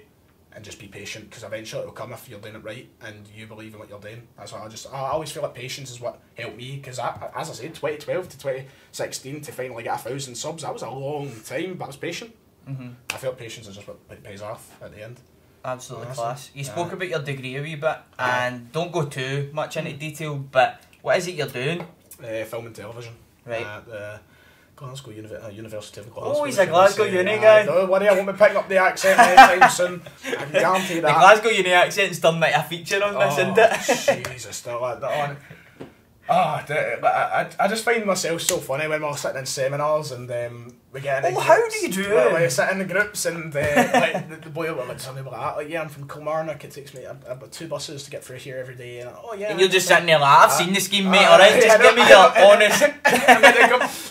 And just be patient, because eventually it'll come if you're doing it right and you believe in what you're doing. That's what I always feel like patience is what helped me, because as I said, 2012 to 2016 to finally get 1,000 subs, that was a long time, but I was patient. I felt patience is just what pays off at the end. Absolutely class. You spoke about your degree a wee bit, and don't go too much into detail, but what is it you're doing? Film and television. Right. Glasgow University of Glasgow. Oh, he's a Glasgow uni guy. Don't worry, I won't be picking up the accent anytime soon. I can guarantee that. The Glasgow uni accent's done like a feature on this, isn't it? Jesus, don't let that on. I just find myself so funny when we're sitting in seminars and we get in. How do you do it? We sit in the groups and like the boy will like something like that. Like, yeah, I'm from Kilmarnock. It takes me about 2 buses to get through here every day. And and you're just sitting there like, I've seen the scheme, mate. All right, just give me your honest. And then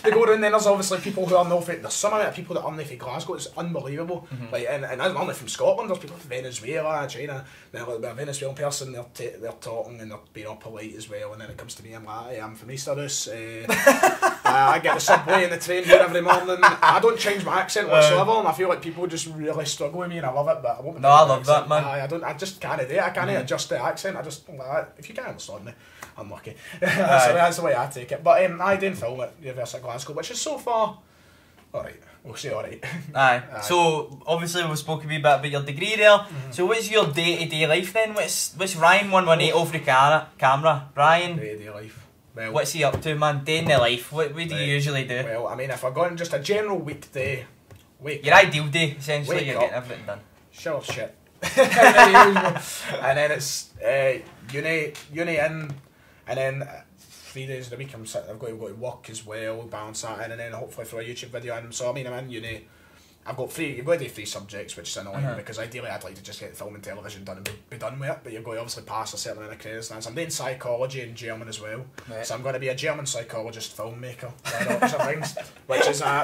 they go around. Then there's obviously people who are not. There's some amount of people that are not from Glasgow. It's unbelievable. Like, and I'm only from Scotland. There's people from Venezuela, China. Then like a Venezuelan person, they're talking and they're being all polite as well. And then it comes to me, I'm like, hey, I'm from East Arus. I get the subway and the train here every morning. I don't change my accent whatsoever, and I feel like people just really struggle with me, and I love it. But I won't. No, I love that, man. I just can't do it. I can't adjust the accent. I just if you can't understand me, I'm lucky. That's the way I take it. But I didn't film at University of Glasgow, which is so far alright. We'll say alright. Aye. So obviously we've spoken a wee bit about your degree there. So what's your day-to-day life then? What's Ryan 118 off the camera? Ryan. Day-to-day life. Well, what's he up to, man? Day in the life. What do you usually do? Well, I mean, if I go on just a general weekday, your ideal day, essentially, you're getting everything done. Sure shit. And then it's uni in, and then 3 days of the week I've got to go to work as well, balance that in, and then hopefully throw a YouTube video in. So I mean, I'm in uni. I've got you've got to do 3 subjects, which is annoying because ideally I'd like to just get film and television done and be done with it, but you've got to obviously pass a certain amount of credits. I'm doing psychology and German as well, so I'm going to be a German psychologist filmmaker, which is a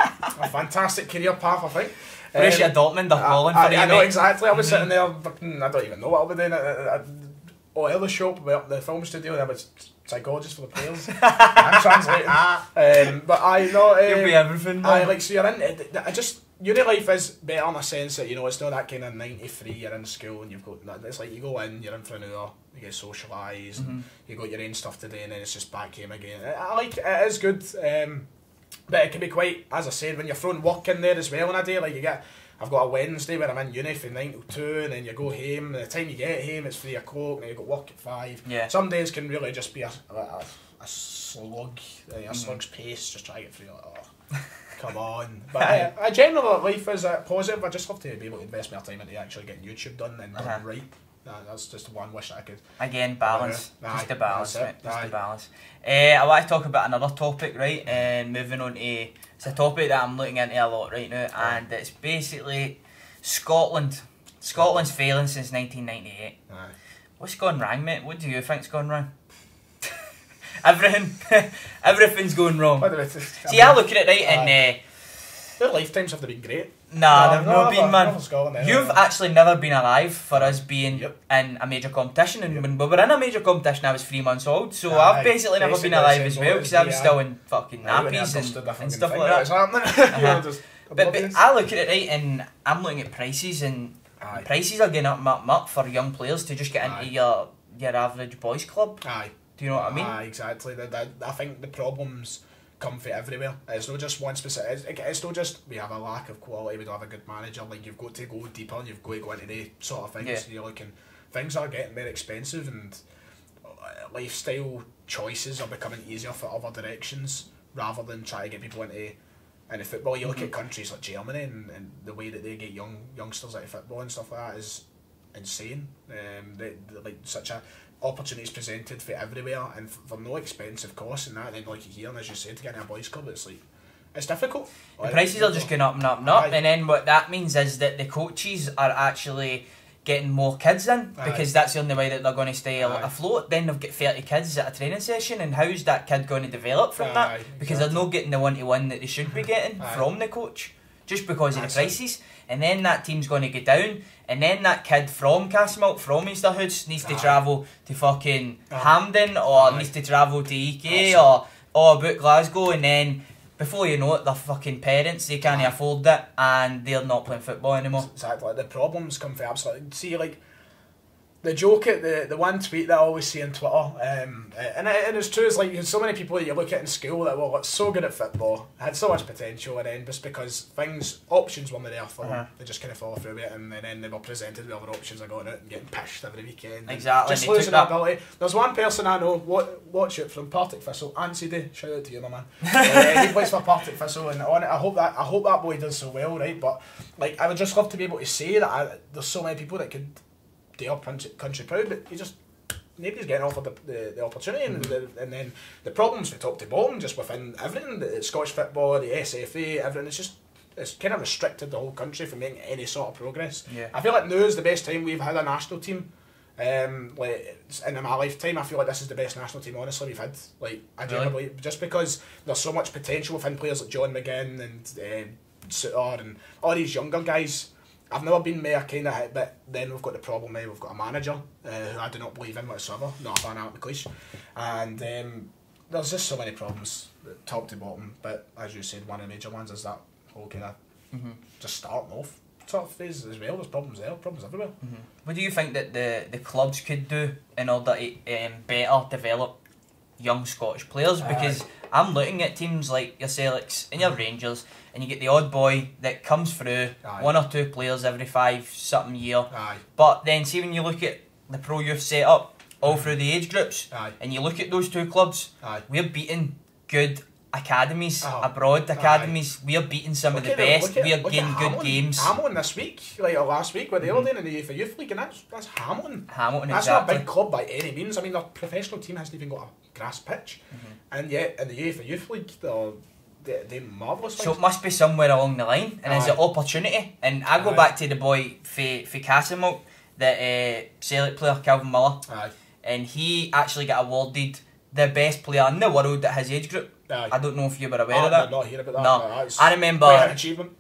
fantastic career path, I think. Borussia Dortmund are calling for you, I know, exactly. I was sitting there, I don't even know what I'll be doing at the shop, the film studio, and I was psychologist for the players. I'm translating. But I know... You'll be everything, man. So you're in... Uni life is better in a sense that, you know, it's not that kind of 9 to 3, you're in school and you've got... It's like you go in, you're in for an hour, you get socialised, and you got your own stuff to do, and then it's just back home again. I like it, it is good, but it can be quite, as I said, when you're throwing work in there as well in a day, like I've got a Wednesday where I'm in uni from 9 till 2, and then you go home, and the time you get home it's 3 o'clock, and then you got work at 5. Yeah. Some days can really just be a slug, a slug's pace, just try to get through, like, oh, come on. But generally life is positive. I just have to be able to invest more time into actually getting YouTube done and done right. That's just one wish that I could. Again, balance. Just a balance, mate. Just a balance. I want to talk about another topic, right? And moving on to... It's a topic that I'm looking into a lot right now, and it's basically Scotland. Scotland's failing since 1998. What's gone wrong, mate? What do you think's gone wrong? Everything's going wrong. See, I look at it, right, and... their lifetimes have been great. Nah, they've not been, man. You've actually never been alive for us being in a major competition, and when we were in a major competition I was 3 months old, so I've basically never been alive as well, because I was still in fucking nappies and stuff like that. But I look at it, right, and I'm looking at prices, and prices are getting up for young players to just get into your average boys club. Do you know what I mean? Exactly. I think the problems come from everywhere. It's not just one specific. It's not just we have a lack of quality. We don't have a good manager. Like, you've got to go deeper. You've got to go into the sort of things. You're looking. Things are getting very expensive, and lifestyle choices are becoming easier for other directions rather than trying to get people into football. You look at countries like Germany and the way that they get youngsters out of football and stuff like that is insane. Like, such a opportunities presented for everywhere and for no expensive cost and that. And then, like here, and as you said, to get into a boys club, it's like, it's difficult. The prices are just going up and up and up, and then what that means is that the coaches are actually getting more kids in, because that's the only way that they're going to stay afloat. Then they've got 30 kids at a training session, and how's that kid going to develop from that? Because they're not getting the one-to-one that they should be getting from the coach, just because of the prices. And then that team's going to go down, and then that kid from Castlemilk, from Easterhoods, needs to travel to fucking Hampden, or needs to travel to EK, or about Glasgow, and then before you know it, their fucking parents, they can't afford it, and they're not playing football anymore. Exactly. The problems come from absolutely. See, like, the joke at the one tweet that I always see on Twitter, and it's true, it's like so many people that you look at in school that were so good at football, had so much potential, and then just because options weren't there for them, they just kind of fall through it, and then they were presented with other options of going out and getting pished every weekend. Exactly. Just losing that ability. There's one person I know, watch it, from Partick Thistle, Anthony, shout out to you, my man. He plays for Partick Thistle, and I hope that boy does so well, right? But like, I would just love to be able to say that there's so many people that could do our country proud, but nobody's getting offered the opportunity, and then the problems from top to bottom, just within everything, the Scottish football, the SFA, everything, it's kind of restricted the whole country from making any sort of progress. I feel like now is the best time we've had a national team. Like, in my lifetime, I feel like this is the best national team, honestly, we've had. Like, I genuinely believe, just because there's so much potential within players like John McGinn and Suter and all these younger guys. I've never been more kind of hit, but then we've got the problem, we've got a manager who I do not believe in whatsoever, not a fan of McLeish, and there's just so many problems, top to bottom. But as you said, one of the major ones is that whole kind of just starting off sort of phase as well. There's problems everywhere. What do you think that the clubs could do in order to better develop young Scottish players? Because I'm looking at teams like your Celtics and your Rangers, and you get the odd boy that comes through, one or two players every 5-something year. But then see, when you look at the pro youth setup all through the age groups, and you look at those two clubs, we're beating good academies, abroad academies. We're beating some of the best. We're getting good games. Hamilton this week, like last week, where they were doing in the youth league, and that's Hamilton. That's exactly. Not a big club by any means. I mean, their professional team hasn't even got a grass pitch, and yet in the youth league, they're marvellous. So it must be somewhere along the line, and there's an opportunity. And I go back to the boy for Castlemilk, the Celtic player, Calvin Miller, and he actually got awarded the best player in the world at his age group. I don't know if you were aware of that. I'm not hearing about that. No, I remember. Quite an achievement.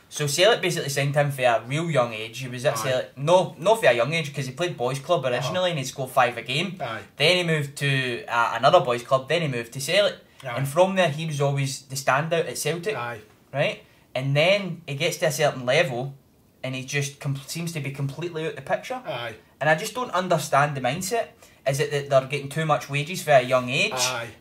So Celtic basically signed him for a real young age. He was at Celtic, no for a young age, because he played boys club originally and he scored 5 a game. Then he moved to another boys club. Then he moved to Celtic, and from there he was always the standout at Celtic. Right, and then he gets to a certain level, and he just seems to be completely out the picture. And I just don't understand the mindset. Is it that they're getting too much wages for a young age?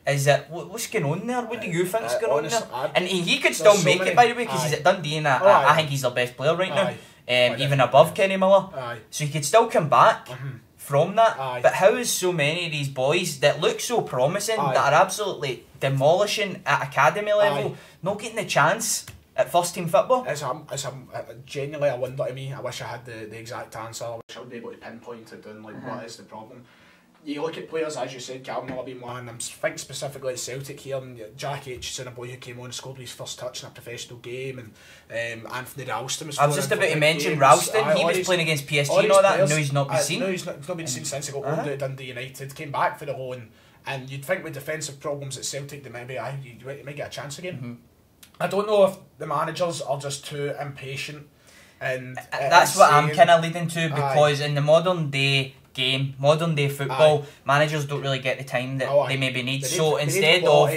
Is it what's going on there? What do you think is going on there? And he could still make it, by the way, because he's at Dundee, and I think he's their best player right now, even above Kenny Miller. So he could still come back from that. But how is so many of these boys that look so promising, that are absolutely demolishing at academy level, not getting the chance at first team football? It's genuinely a wonder to me. I wish I had the exact answer. I wish I would be able to pinpoint it down, like what is the problem. You look at players, as you said, Calvin Miller being one. I'm thinking specifically at Celtic here, and Jack Aitchison, a boy who came on and scored his first touch in a professional game, and Anthony Ralston was. I was just about to mention Ralston. He was playing against PSG and all that. No, he's not been seen. No, he's not been seen since he got loaned out of Dundee United. Came back for the loan, and you'd think with defensive problems at Celtic, they maybe you might get a chance again. I don't know if the managers are just too impatient, and that's what I'm kind of leading to, because in the modern day game, modern day football, managers don't really get the time that they maybe need. So instead of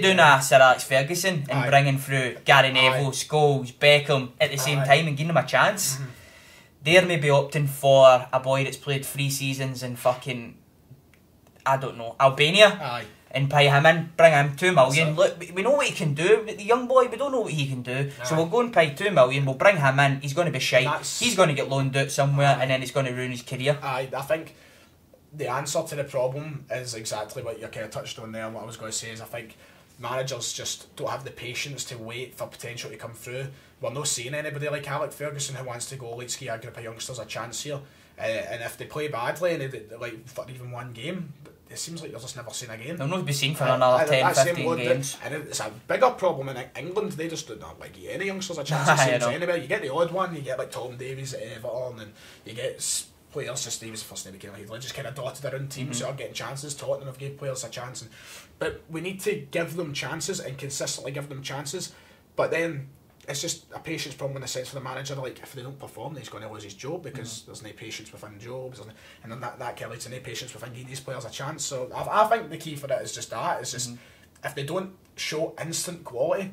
doing a Sir Alex Ferguson and bringing through Gary Neville, Scholes, Beckham at the same time and giving them a chance, they're maybe opting for a boy that's played 3 seasons in fucking, I don't know, Albania. Aye. And pay him in, bring him 2 million. Look, we know what he can do. The young boy, we don't know what he can do. Aye. So we'll go and pay 2 million, we'll bring him in, he's going to be shite. He's going to get loaned out somewhere, and then it's going to ruin his career. Aye, I think the answer to the problem is exactly what you kind of touched on there. And what I was going to say is, I think managers just don't have the patience to wait for potential to come through. We're not seeing anybody like Alec Ferguson who wants to go, let's give a group of youngsters a chance here. And if they play badly and they like for even 1 game, it seems like they're just never seen again. They'll not be seen for another 10, 15 games. And it's a bigger problem in England. They just do not like give any youngsters a chance. It seems anywhere. You get the odd one, you get like Tom Davies at Everton, and you get players just Davies first name became like just kind of dotted around teams who are getting chances. Tottenham have gave players a chance, but we need to give them chances and consistently give them chances. But then it's just a patience problem in the sense for the manager. Like if they don't perform, then he's going to lose his job because there's no patience within jobs, and then that kind of leads to no patience within giving these players a chance. So I think the key for it is just that. It's just if they don't show instant quality,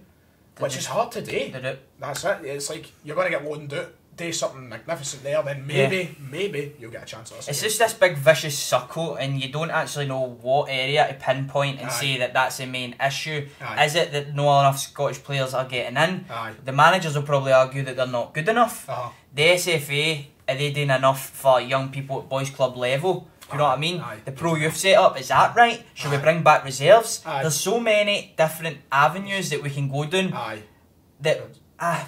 which is hard to do. That's it. It's like you're going to get loaned out, do something magnificent there, then maybe you'll get a chance. It's just this big vicious circle, and you don't actually know what area to pinpoint and say that that's the main issue. Is it that not enough Scottish players are getting in? The managers will probably argue that they're not good enough. The SFA, are they doing enough for young people at boys club level? Do you know what I mean? The pro youth setup, is that right? Should we bring back reserves? There's so many different avenues that we can go down.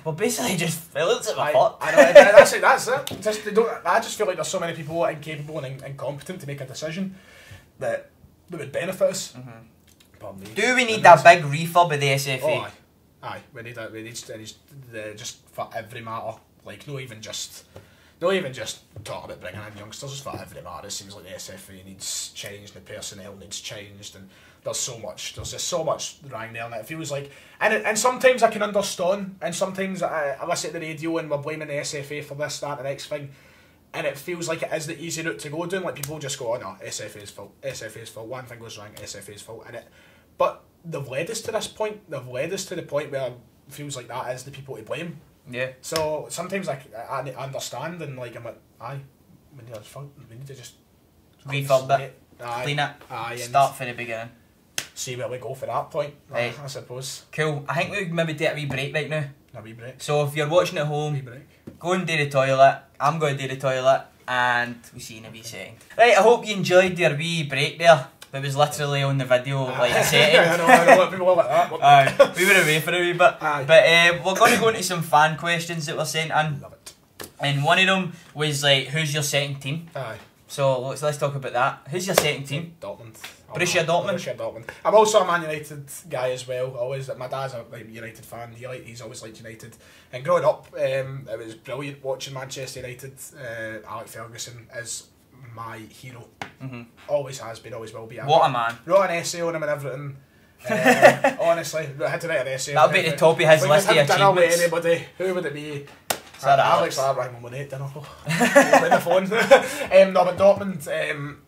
Well, basically just fill it at my foot. I know, that's it. I just feel like there's so many people incapable and incompetent to make a decision that would benefit us. Do we need a big refurb of the SFA? Aye. We need just for every matter. Like not even just talk about bringing in youngsters. Just for every matter, it seems like the SFA needs changed, the personnel needs changed, and there's just so much wrong there, and it feels like, and sometimes I can understand, and sometimes I listen to the radio and we're blaming the SFA for this, that, and the next thing, and it feels like it is the easy route to go down. Like people just go, oh no, SFA's fault. One thing goes wrong, SFA's fault, but they've led us to this point. They've led us to the point where it feels like that is the people to blame. Yeah. So sometimes I understand, and like I'm like, aye, we need to just refurb it, clean it, start from the beginning. See where we go for that point, I suppose. Cool. I think we maybe take a wee break right now. A wee break. So if you're watching at home, go and do the toilet. I'm going to do the toilet, and we'll see you in a wee second. Right, I hope you enjoyed your wee break there. It was literally on the video, like a setting. I know, people are like that. We were away for a wee bit. But we're going to go into some fan questions that were sent in. Love it. And one of them was like, who's your second team? So let's talk about that. Who's your second team? Dortmund. Borussia Dortmund. I'm also a Man United guy as well. My dad's a United fan. He's always liked United. And growing up, it was brilliant watching Manchester United. Alec Ferguson is my hero. Always has been, always will be. What a man. Wrote an essay on him and everything. Honestly, I had to write an essay. That'll be at the top of his list of achievements. With anybody, who would it be? Alex, I rang my money at dinner. On the phone. No, but Dortmund,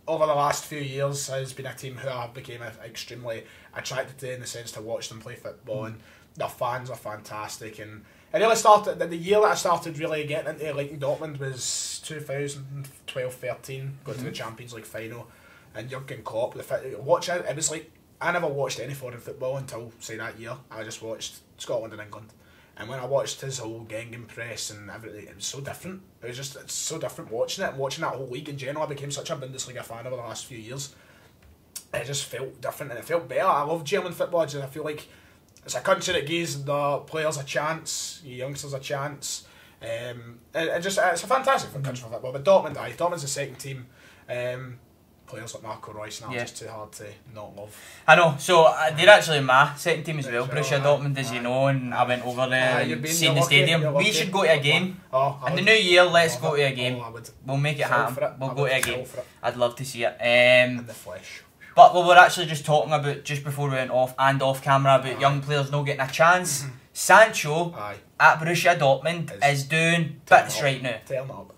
over the last few years, has been a team who I became extremely attracted to in the sense to watch them play football, and their fans are fantastic. And it really started, the year that I started really getting into liking Dortmund was 2012-13, got to the Champions League final, and Jurgen Klopp, it was like, I never watched any foreign football until, say, that year. I just watched Scotland and England. And when I watched his whole Gegenpress and everything, it was so different. It's so different watching it, and watching that whole league in general. I became such a Bundesliga fan over the last few years. It just felt different, and it felt better. I love German football. I feel like it's a country that gives the players a chance, the youngsters a chance. It's a fantastic country for football. But Dortmund's the second team. Players like Marco Reus are just too hard to not love. I know, so they're actually my second team as well, Borussia Dortmund, as you know, and I went over there and seen the stadium. We should go to a game. In the new year, let's go to a game. We'll make it happen. We'll go to a game. I'd love to see it. In the flesh. But we were actually just talking about, just before we went off and off camera, about young players not getting a chance. Sancho at Borussia Dortmund is doing bits right now.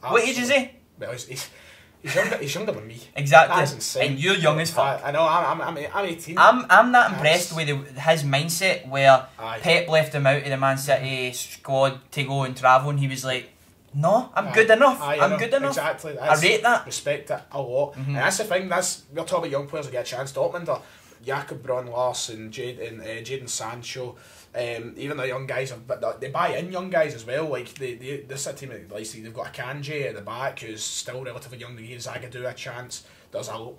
What age is he? Well, he's younger than me. Exactly. That's insane. And you're young as fuck. I know, I'm 18. I'm that impressed with his mindset where Pep left him out of the Man City squad to go and travel, and he was like, No, I'm good enough. I'm good enough. Exactly. I rate that. Respect it a lot. And that's the thing, we're talking about young players that get a chance. Dortmund are Jakob Brun-Larsen, Jadon Sancho, even the young guys, but they buy in young guys as well. Like this a team like they've got a Kanji at the back who's still relatively young. They give Zagadou a chance. There's a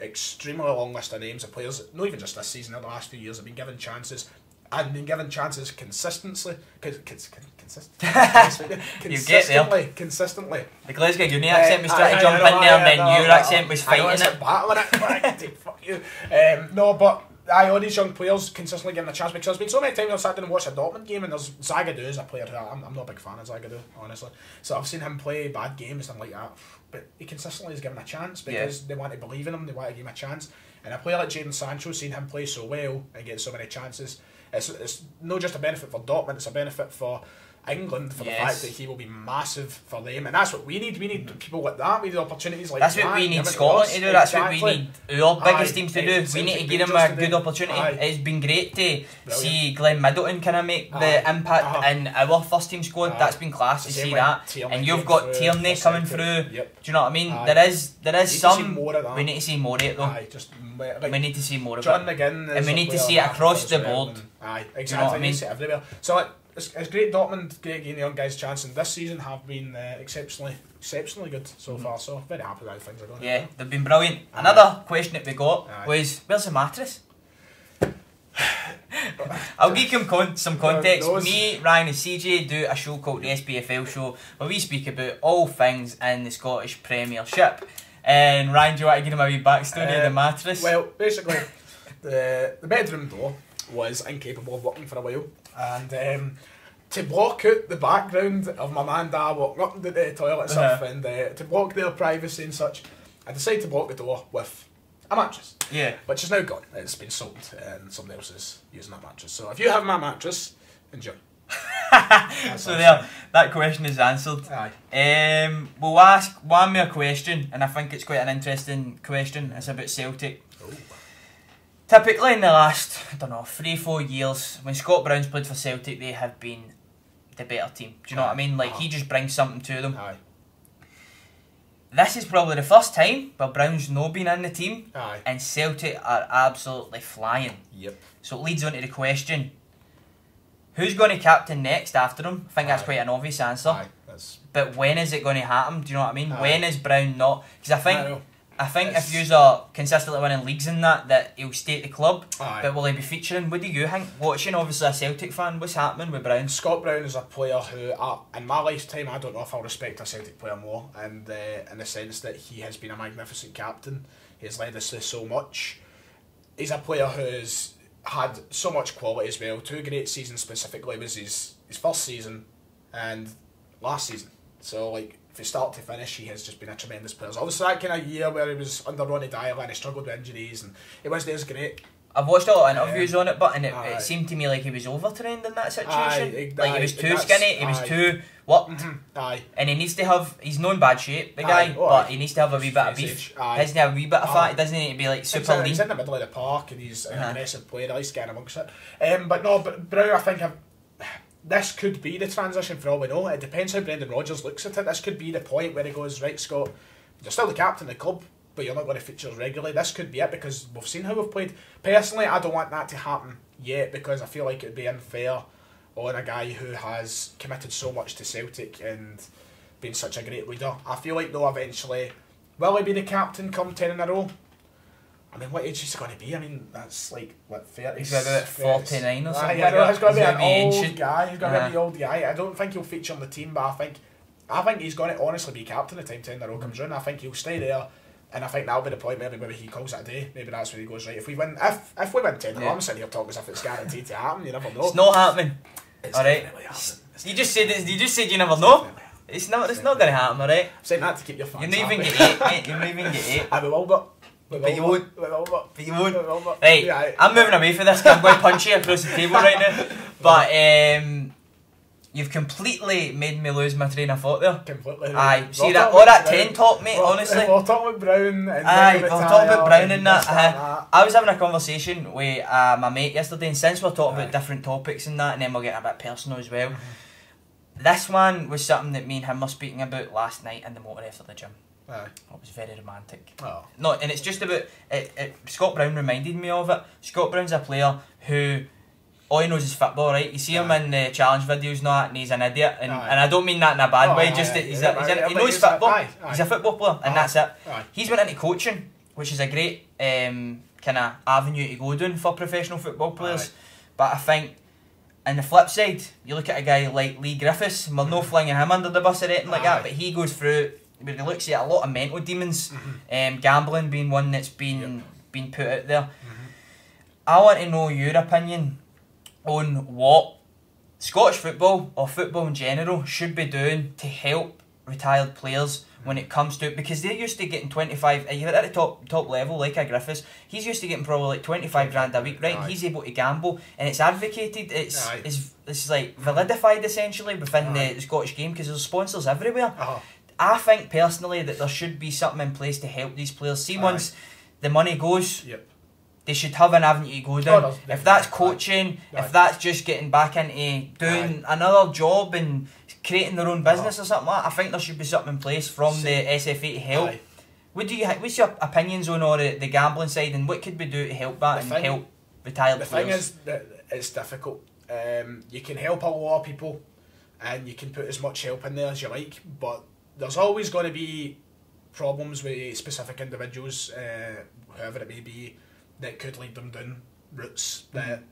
extremely long list of names of players, not even just this season, in the last few years, have been given chances. And been given chances consistently. Consistently. The Glasgow Uni accent was trying to jump in there, and then your accent was fighting it. Battling it. Fuck you. No, but all these young players consistently given a chance, because there's been so many times I've sat down and watched a Dortmund game, and there's Zagadou is a player who I'm not a big fan of Zagadou, honestly. So I've seen him play bad games and like that, but he consistently is given a chance because they want to believe in him, they want to give him a chance. And a player like Jadon Sancho, seen him play so well and get so many chances, it's not just a benefit for Dortmund, it's a benefit for England, for the fact that he will be massive for them, and that's what we need. We need people like that. We need opportunities like that. That's what we need Scotland to do. That's what we need our biggest teams to do. We need to give them a good opportunity. It's been great to see Glenn Middleton kind of make the impact in our first team squad. That's been class to see that. And you've got Tierney coming through. Do you know what I mean? There is some. We need to see more of it though. We need to see more of it. John McGinn, and we need to see it across the board. Exactly. Do you know what I mean? See it everywhere. So it's great Dortmund, great getting the young guys a chance, and this season have been exceptionally good so far, so very happy with how things are going. Yeah, they've been brilliant. Another question that we got was, where's the mattress? I'll give you some context. Me, Ryan and CJ do a show called the SPFL Show, where we speak about all things in the Scottish Premiership. And Ryan, do you want to give him a wee backstory of the mattress? Well, basically, the bedroom door was incapable of working for a while, and to block out the background of my man and dad walking up into the toilet and stuff, and to block their privacy and such, I decided to block the door with a mattress. Yeah. Which is now gone. It's been sold and somebody else is using that mattress. So if you have my mattress, enjoy. So there, that question is answered. We'll ask one more question, and I think it's quite an interesting question. It's about Celtic. Typically in the last, 3-4 years, when Scott Brown's played for Celtic, they have been the better team. Do you know what I mean? Like, he just brings something to them. This is probably the first time where Brown's not been in the team, and Celtic are absolutely flying. So it leads on to the question, who's going to captain next after him? I think that's quite an obvious answer. But when is it going to happen? Do you know what I mean? When is Brown not? Because I think if you are consistently winning leagues in that he'll stay at the club. But will he be featuring? What do you think? Watching, obviously a Celtic fan, what's happening with Brown? Scott Brown is a player who, in my lifetime, I don't know if I'll respect a Celtic player more, and in the sense that he has been a magnificent captain. He has led us to so much. He's a player who's had so much quality as well. 2 great seasons specifically was his first season and last season. So like, from start to finish, he has just been a tremendous player. Obviously that kind of year where he was under Ronnie Dyer and he struggled with injuries, and it wasn't as great. I've watched a lot of interviews on it, but it seemed to me like he was overtrained in that situation. Like he was too skinny, he was too worked, and he needs to have, he's not in bad shape, the guy, but he needs to have a wee bit of beef. He doesn't have a wee bit of fat, he doesn't need to be like super lean. He's in the middle of the park and he's an aggressive player, I like getting amongst it. But Brown, I think this could be the transition for all we know. It depends how Brendan Rodgers looks at it. This could be the point where he goes, right Scott, you're still the captain of the club, but you're not going to feature regularly. This could be it, because we've seen how we've played. Personally, I don't want that to happen yet, because I feel like it would be unfair on a guy who has committed so much to Celtic and been such a great leader. I feel like though eventually, will he be the captain come 10 in a row? I mean, what age is he going to be? I mean, that's like, what, 30? He's about 49 or something. He's going to be an old guy. He's going to be the old guy. I don't think he'll feature on the team, but I think he's going to honestly be captain the time 10 in a row comes round. I think he'll stay there, and I think that'll be the point where maybe he calls it a day. Maybe that's where he goes, right, if we win 10 in a row, I'm sitting here talking as if it's guaranteed to happen. You never know. It's not happening. Alright. You just said you never know. It's not going to happen, alright? I'm saying that to keep your fans You'll not even get 8, mate. You'll not even get 8. I will, but you won't. Right, I'm moving away from this because I'm going to punch you across the table right now. But you've completely made me lose my train of thought there. Completely. Aye, see that all that 10 talk, mate, honestly. We'll talk about Brown. We'll talk about Brown and that. I was having a conversation with my mate yesterday, and since we're talking about different topics and that, and then we're getting a bit personal as well, this one was something that me and him were speaking about last night in the motor after the gym. Aye. It was very romantic. Oh. No, and it's just about Scott Brown reminded me of it. Scott Brown's a player who all he knows is football, right? You see him in the challenge videos and that, and he's an idiot, and I don't mean that in a bad way. Just that he knows football. He's a football player, and that's it. He's went into coaching, which is a great kind of avenue to go down for professional football players. But I think, on the flip side, you look at a guy like Lee Griffiths, and we're no flinging him under the bus or anything like that, but he goes through where he looks at a lot of mental demons, gambling being one that's been put out there. I want to know your opinion on what Scottish football, or football in general, should be doing to help retired players when it comes to it, because they're used to getting 25, you're at the top level like a Griffiths, he's used to getting probably like 25 grand a week, right? He's able to gamble, and it's advocated, it's like validified essentially within the Scottish game, because there's sponsors everywhere. I think personally that there should be something in place to help these players. See, once the money goes, they should have an avenue to go down. If that's coaching, if that's just getting back into doing another job and creating their own business or something like that, I think there should be something in place from the SFA to help. What's your opinions on all the gambling side, and what could we do to help that and help retired players? The thing is that it's difficult. You can help a lot of people, and you can put as much help in there as you like, but there's always going to be problems with specific individuals, whoever it may be, that could lead them down routes that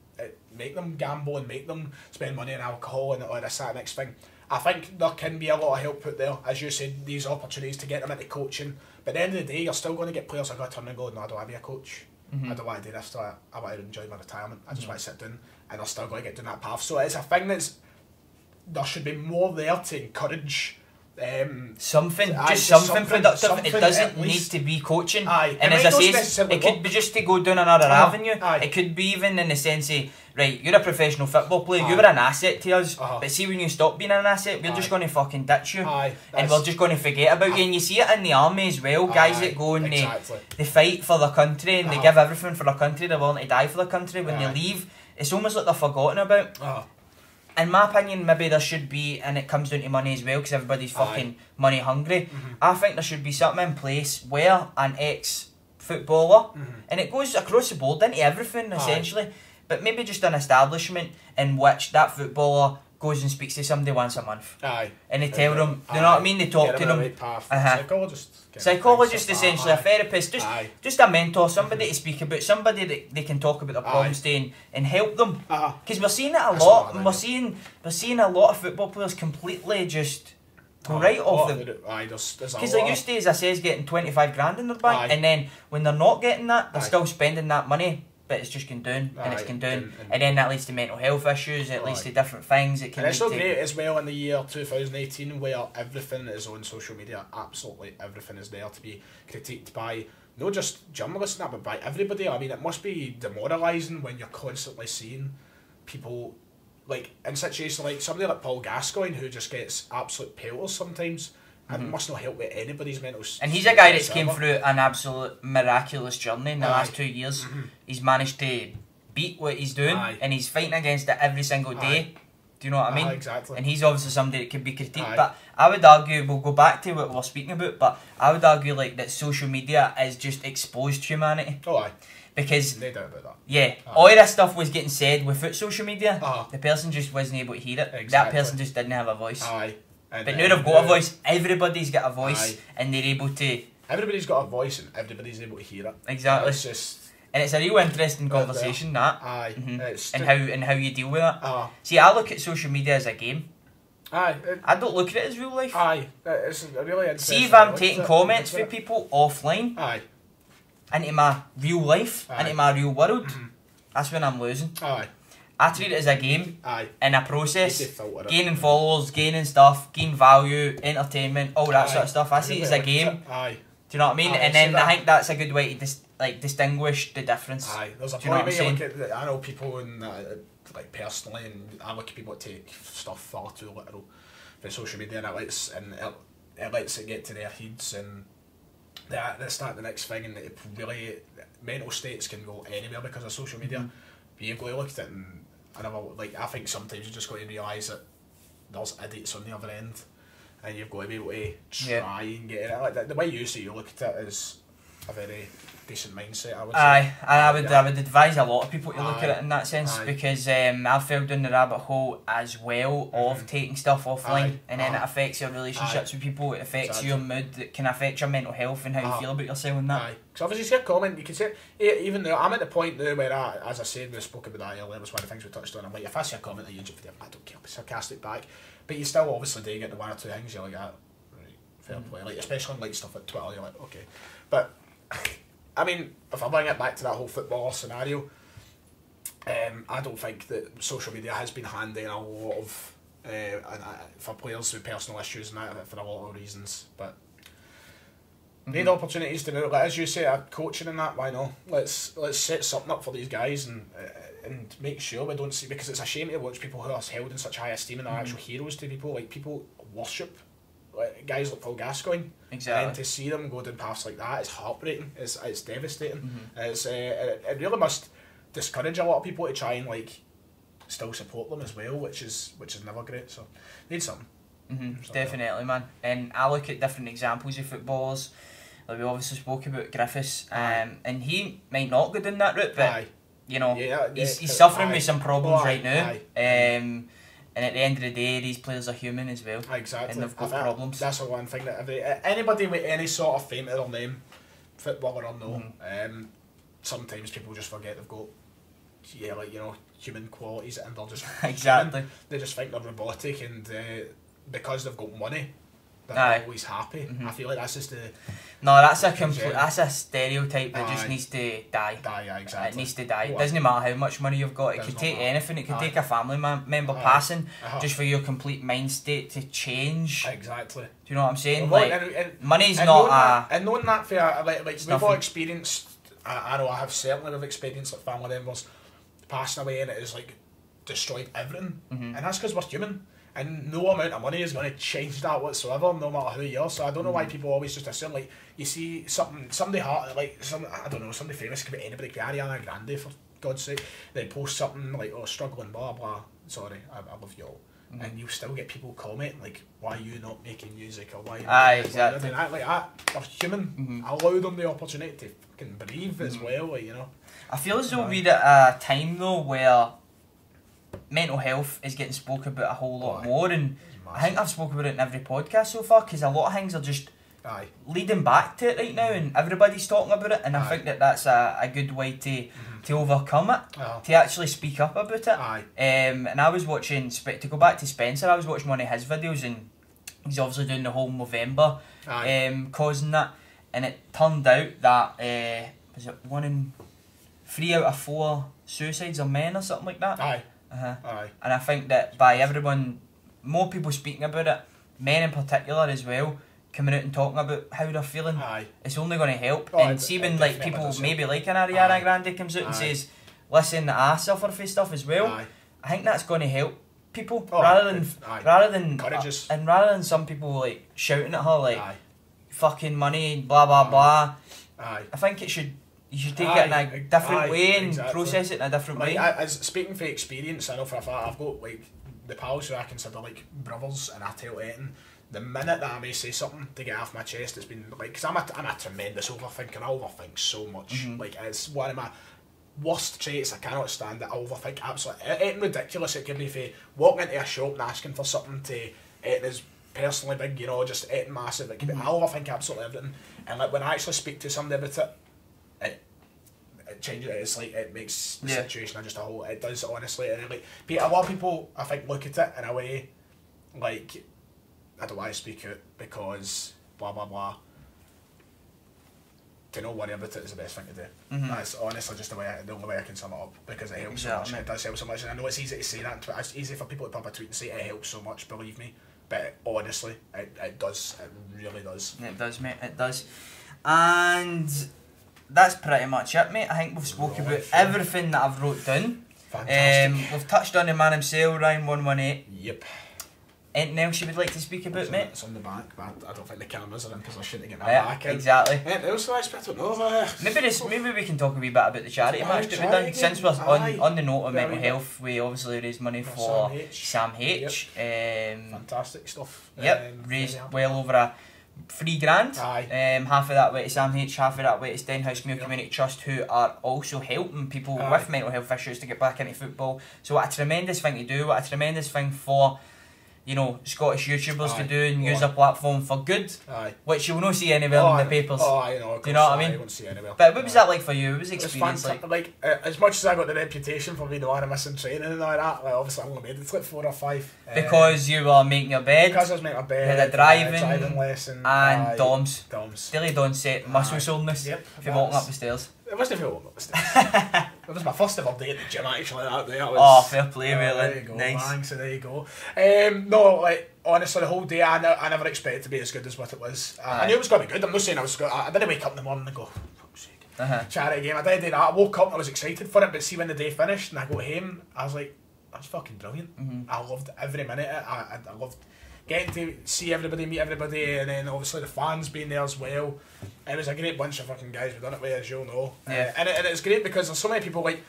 make them gamble and make them spend money on alcohol and all this, that, next thing. I think there can be a lot of help put there, as you said, these opportunities to get them into coaching. But at the end of the day, you're still going to get players that are going to turn and go, no, I don't want to be a coach. I don't want to do this, I want to enjoy my retirement. I just want to sit down, and they're still going to get down that path. So it's a thing there should be more there to encourage something productive. It doesn't need to be coaching. And as I say, it could be just to go down another avenue. It could be even in the sense of, right, you're a professional football player, you're an asset to us, but see, when you stop being an asset, we're just going to fucking ditch you, and we're just going to forget about you. And you see it in the army as well, guys that go and they fight for their country, and they give everything for their country, they're willing to die for their country. When they leave, it's almost like they're forgotten about. In my opinion, maybe there should be, and it comes down to money as well, because everybody's fucking money hungry. I think there should be something in place where an ex-footballer, and it goes across the board into everything essentially, but maybe just an establishment in which that footballer goes and speaks to somebody once a month. And they tell them, you know what I mean? They talk to them. Psychologist essentially, a therapist, just a mentor, somebody to speak about, somebody that they can talk about their problems to and help them. Because we're seeing it a lot, and we're seeing a lot of football players completely just go right off them. Because they're used to, as I say, getting 25 grand in their bank, and then when they're not getting that, they're still spending that money. But it's just going down, and it's going down, and then that leads to mental health issues, it leads to different things. It can and it's so great as well in the year 2018 where everything is on social media, absolutely everything is there to be critiqued by not just journalists and that, but by everybody. I mean, it must be demoralising when you're constantly seeing people, like, in situations like somebody like Paul Gascoigne, who just gets absolute pelters sometimes. And must not help with anybody's mental state. And he's a guy that's came through an absolute miraculous journey in the last 2 years. He's managed to beat what he's doing, and he's fighting against it every single day. Do you know what I mean? Exactly. And he's obviously somebody that could be critiqued. But I would argue, we'll go back to what we're speaking about, but I would argue like that social media is just exposed humanity. Because no doubt about that. Yeah, all this stuff was getting said without social media. The person just wasn't able to hear it. That person just didn't have a voice. But now they've got a voice, everybody's got a voice, and they're able to... Everybody's got a voice and everybody's able to hear it. Exactly. It's just... And it's a real interesting conversation, that. And how you deal with it. See, I look at social media as a game. I don't look at it as real life. It's really interesting. See, if I'm taking comments from people offline, into my real life, into my real world, that's when I'm losing. I treat it as a game, in a process, gaining followers, gaining stuff, gain value, entertainment, all that sort of stuff. I see it as a game. Do you know what I mean? And then I think that's a good way to distinguish the difference. There's a point where you look at, I know people in, like personally, and I look at people that take stuff far too literal for social media, and it lets it get to their heads, and that's not the next thing, and it really, mental states can go anywhere because of social media. But you've got to look at it, and I think sometimes you just got to realise that there's idiots on the other end, and you've got to be able to try and get it. Like the way you see you look at it is a very decent mindset, I would say. Aye, I would advise a lot of people to look at it in that sense, because I've fell down the rabbit hole as well of taking stuff offline, and then it affects your relationships with people, it affects your mood, it can affect your mental health and how you feel about yourself and that. Because obviously see a comment, you can say, even though I'm at the point now where as I said, we spoke about that earlier, it was one of the things we touched on, I'm like, if I see a comment on YouTube video, I don't care, I'll be sarcastic back, but you still obviously do get the one or two things you're like, right, fair play, like, especially on like stuff like Twitter, you're like, okay, but I mean, if I bring it back to that whole footballer scenario, I don't think that social media has been handy in a lot of for players with personal issues and that, for a lot of reasons. But need opportunities to do it. Like, as you say, coaching and that. Why not? Let's set something up for these guys and make sure we don't see, because it's a shame to watch people who are held in such high esteem and are actual heroes to people. Like, people worship guys like Paul Gascoigne, and to see them go down paths like that is heartbreaking. It's devastating. It really must discourage a lot of people to try and like still support them as well, which is never great. So need something. Definitely, man. And I look at different examples of footballers. Like we obviously spoke about Griffiths, and he might not go down that route, but you know, he's suffering with some problems right now. And at the end of the day, these players are human as well. Exactly. And they've got problems. That's the one thing that anybody with any sort of fame to their name, footballer or no, sometimes people just forget they've got, like, you know, human qualities, and they're just human. They just think they're robotic, and because they've got money, they're not always happy. I feel like that's just the... No, that's a stereotype that just needs to die. Exactly. It needs to die. It doesn't matter how much money you've got. It could take anything. It could take a family member passing just for your complete mind state to change. Exactly. Do you know what I'm saying? Well, like, money's not and knowing that for like we've all experienced. I know I have certainly experienced like family members passing away, and it has like destroyed everything. And that's because we're human. And no amount of money is going to change that whatsoever, no matter who you are. So I don't know why people always just assume, like, you see somebody hard, like, somebody famous, could be anybody, could be Ariana Grande, for God's sake, they post something like, oh, struggling, blah, blah, sorry, I love you all. And you still get people commenting, like, why are you not making music, or why are you not exactly. Like that. They're human. Allow them the opportunity to fucking breathe as well, like, you know. I feel as though we're at a time, though, where mental health is getting spoken about a whole lot more, and I think I've spoken about it in every podcast so far, because a lot of things are just leading back to it right now, and everybody's talking about it, and I think that that's a good way to overcome it, to actually speak up about it. And I was watching, to go back to Spencer, I was watching one of his videos, and he's obviously doing the whole Movember causing that, and it turned out that was it 1 in 3 out of 4 suicides are men or something like that. And I think that by more people speaking about it, men in particular as well, coming out and talking about how they're feeling, it's only going to help. And see when like people maybe like an Ariana Grande comes out and says, listen, I suffer for stuff as well, I think that's going to help people, rather than some people like shouting at her like fucking money, blah blah blah. I think you should take it in a different way and process it in a different way. As speaking from experience, I know for a fact I've got like the pals who I consider like brothers, and I tell Eton, the minute that I may say something to get off my chest, it's been like, because I'm a tremendous overthinker. I overthink so much. Like, it's one of my worst traits. I cannot stand it. I overthink absolutely anything ridiculous. It could be for walking into a shop and asking for something to anything is personally big, you know, just anything massive. It could be, I overthink absolutely everything. And like when I actually speak to somebody about it changes it. It's like, it makes the situation just a whole, it does, honestly. And like, a lot of people, I think, look at it in a way like, I don't want to speak out because blah blah blah. To not worry about it is the best thing to do. That's honestly just the only way I can sum it up, because it helps so much. It does help so much, and I know it's easy to say that. It's easy for people to pop a tweet and say it helps so much. Believe me, but honestly, it does. It really does. It does, mate. It does. And that's pretty much it, mate. I think we've spoken about everything that I've wrote down. Fantastic. We've touched on the man himself, Ryan 118. Yep. anything else you would like to speak about, mate? It's on the back, but I don't think the cameras are in position to get my back in. Exactly. Anything else, I don't know. Maybe we can talk a wee bit about the charity match that we've done. Since we're on the note of mental health, we obviously raised money for Sam H. Fantastic stuff. Yep, raised well over $3,000. Half of that went to Sam H, half of that went to Stenhouse Muir Community Trust, who are also helping people with mental health issues to get back into football. So what a tremendous thing to do, what a tremendous thing for, you know, Scottish YouTubers to do and use a platform for good, which you'll not see anywhere in the papers. I know. Do you know what I mean? I won't see anywhere. But what was that like for you? What was the experience like? As much as I got the reputation for being the one missing training and all that, like, obviously I only made it to like 4 or 5. Because you were making your bed. Because I was making my bed. You had a driving lesson. And DOMS. Daily Dawn set muscle soreness. Yep. If you're walking up the stairs. It wasn't if I walking up the stairs. It was my first ever day at the gym actually that day. Fair play, really. There you go, nice. Thanks, so there you go. No, like honestly, the whole day I never expected it to be as good as what it was. I knew it was going to be good. I'm not saying I was good. I didn't wake up in the morning and go, fuck's sake, charity game. I didn't do that. I woke up and I was excited for it, but see when the day finished and I got home, I was like, that's fucking brilliant. I loved every minute of it. I loved getting to see everybody, meet everybody, and then obviously the fans being there as well. It was a great bunch of fucking guys we've done it with, as you'll know. And it's great because there's so many people, like,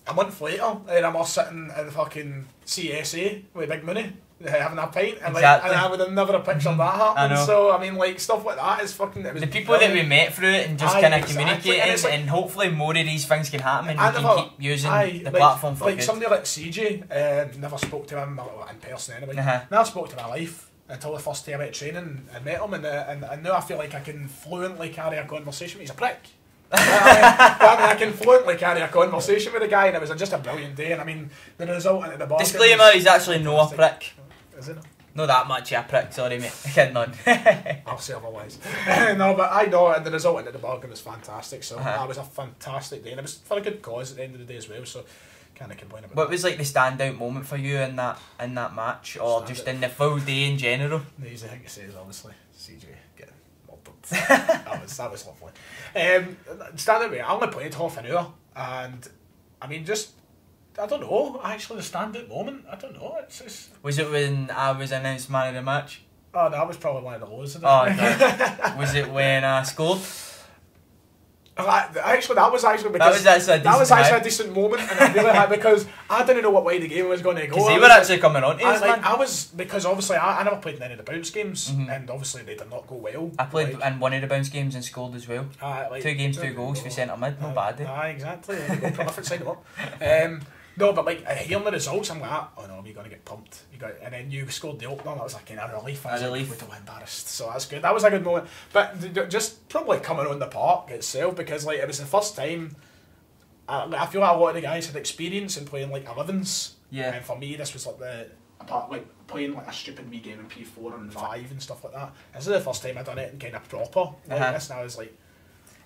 a month later, and I'm all sitting in the fucking CSA with big money, having a pint, and like, and I would have never have pictured that happening. So I mean, like, stuff like that is fucking. It was the people that we met through it and just kind of communicating, and hopefully more of these things can happen, and we can keep using the platform for good. Somebody like CJ, never spoke to him in person anyway. Never spoke to my life until the first day I went training and met him, and now I feel like I can fluently carry a conversation. He's a prick. I can fluently carry a conversation with the guy, and it was just a brilliant day. And I mean, the result at the bar. Disclaimer: he's actually no a prick. Is it? Not that much of a prick, sorry mate. Kidding on. I'll say otherwise. No, but I know, and the result at the bargain was fantastic. So that was a fantastic day, and it was for a good cause at the end of the day as well. So can't complain about. What was like the standout moment for you in that match, or just in the full day in general? The easy thing to say is obviously CJ getting murdered. that was lovely. Standout way, I only played half an hour, and I mean, just I don't know. Actually, the standout moment, I don't know. It's was it when I was announced man of the match? Oh, that was probably one of the lows. Was it when I scored? Actually, that was actually because that was actually a decent moment, and I really had, because I didn't know what way the game was going to go. Because they were actually coming on to us, man. I was, because obviously I never played in any of the bounce games, and obviously they did not go well. I played in one of the bounce games and scored as well. 2 games, 2 goals for centre mid, not bad. Exactly. Prolific, sign them up. No, but like hearing the results, I'm like, oh no, you're gonna get pumped. And then you scored the opener. That was like kind of relief. I was like, embarrassed. So that's good. That was a good moment. But just probably coming on the park itself, because like it was the first time. I feel like a lot of the guys had experience in playing like 11s. Yeah. And for me, this was like playing like a stupid wee game in P4 and 5 and stuff like that. This is the first time I done it in kind of proper like this, and I was like.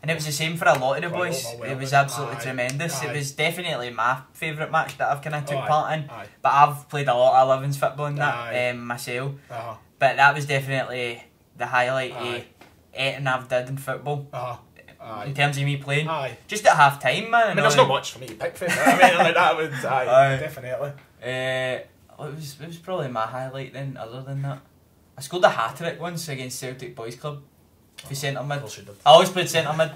And it was the same for a lot of the boys. It was absolutely tremendous. It was definitely my favourite match that I've kind of took part in. But I've played a lot of 11s football in that myself. But that was definitely the highlight of anything I've did in football. In terms of me playing. Just at half time, man. I mean, there's not much for me to pick for. I mean, like that would definitely. It was probably my highlight then, other than that. I scored a hat-trick once against Celtic Boys Club. For centre mid. I always played centre mid.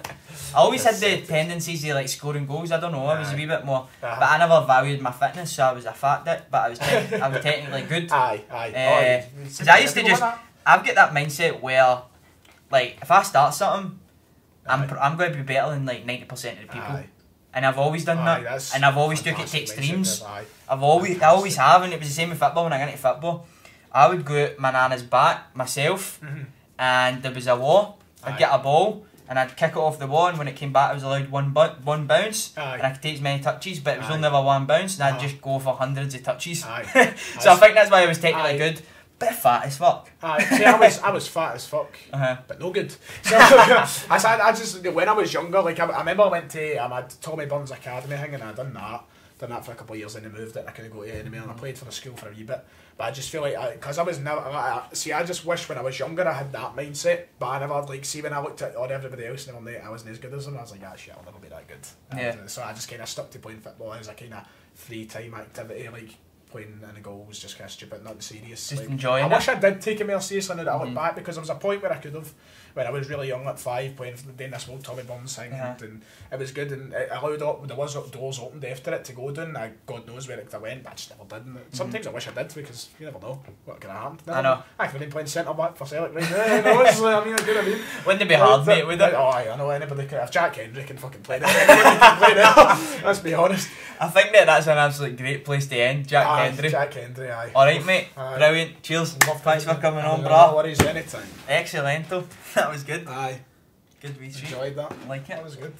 I always had the tendencies of like scoring goals. I don't know. I was a wee bit more, but I never valued my fitness, so I was a fat dick. But I was technically good. Because I used to just, I've got that mindset where, like, if I start something, I'm going to be better than like 90% of the people. And I've always done that, and I've always took it to extremes. I always have, and it was the same with football. When I got into football, I would go out my nana's back myself. And there was a wall, I'd get a ball, and I'd kick it off the wall, and when it came back I was allowed one bounce, and I could take as many touches, but it was only ever one bounce, and I'd just go for hundreds of touches. So I think that's why I was technically good. Bit fat as fuck. See, I was fat as fuck, but no good. So I just, when I was younger, like I remember I went to Tommy Burns Academy thing, and I done that for a couple of years, and I moved it, and I couldn't go to anymore, and I played for the school for a wee bit. But I just feel like, because I was never, I just wish when I was younger I had that mindset, but I never, like, see when I looked at everybody else and I wasn't as good as them, I was like, shit, I'll never be that good. So I just kind of stuck to playing football as a kind of free time activity, like, playing in the goals, just kind of stupid, not serious. Just like, enjoying it. I wish I did take it more seriously now that I look back, because there was a point where I could have, when I was really young, at 5, playing doing this whole Tommy Burns thing, and it was good, and it allowed there was doors opened after it to go down. God knows where it went, but I just never did. And sometimes I wish I did, because you never know what could have happened. I know. I've been playing centre back for Celtic right now. Who knows? I mean, you know what I mean? Wouldn't it be hard, mate? Would it? Oh, I know anybody could. If Jack Hendry can fucking play that, let's be honest. I think that's an absolute great place to end. Jack Hendry. Jack Hendry, aye. Alright, mate. Aye. Brilliant. Cheers. Thanks for coming on, No brah. worries, anytime. Excellent. That was good. Aye. Good wee treat. Enjoyed that. Like it. That was good.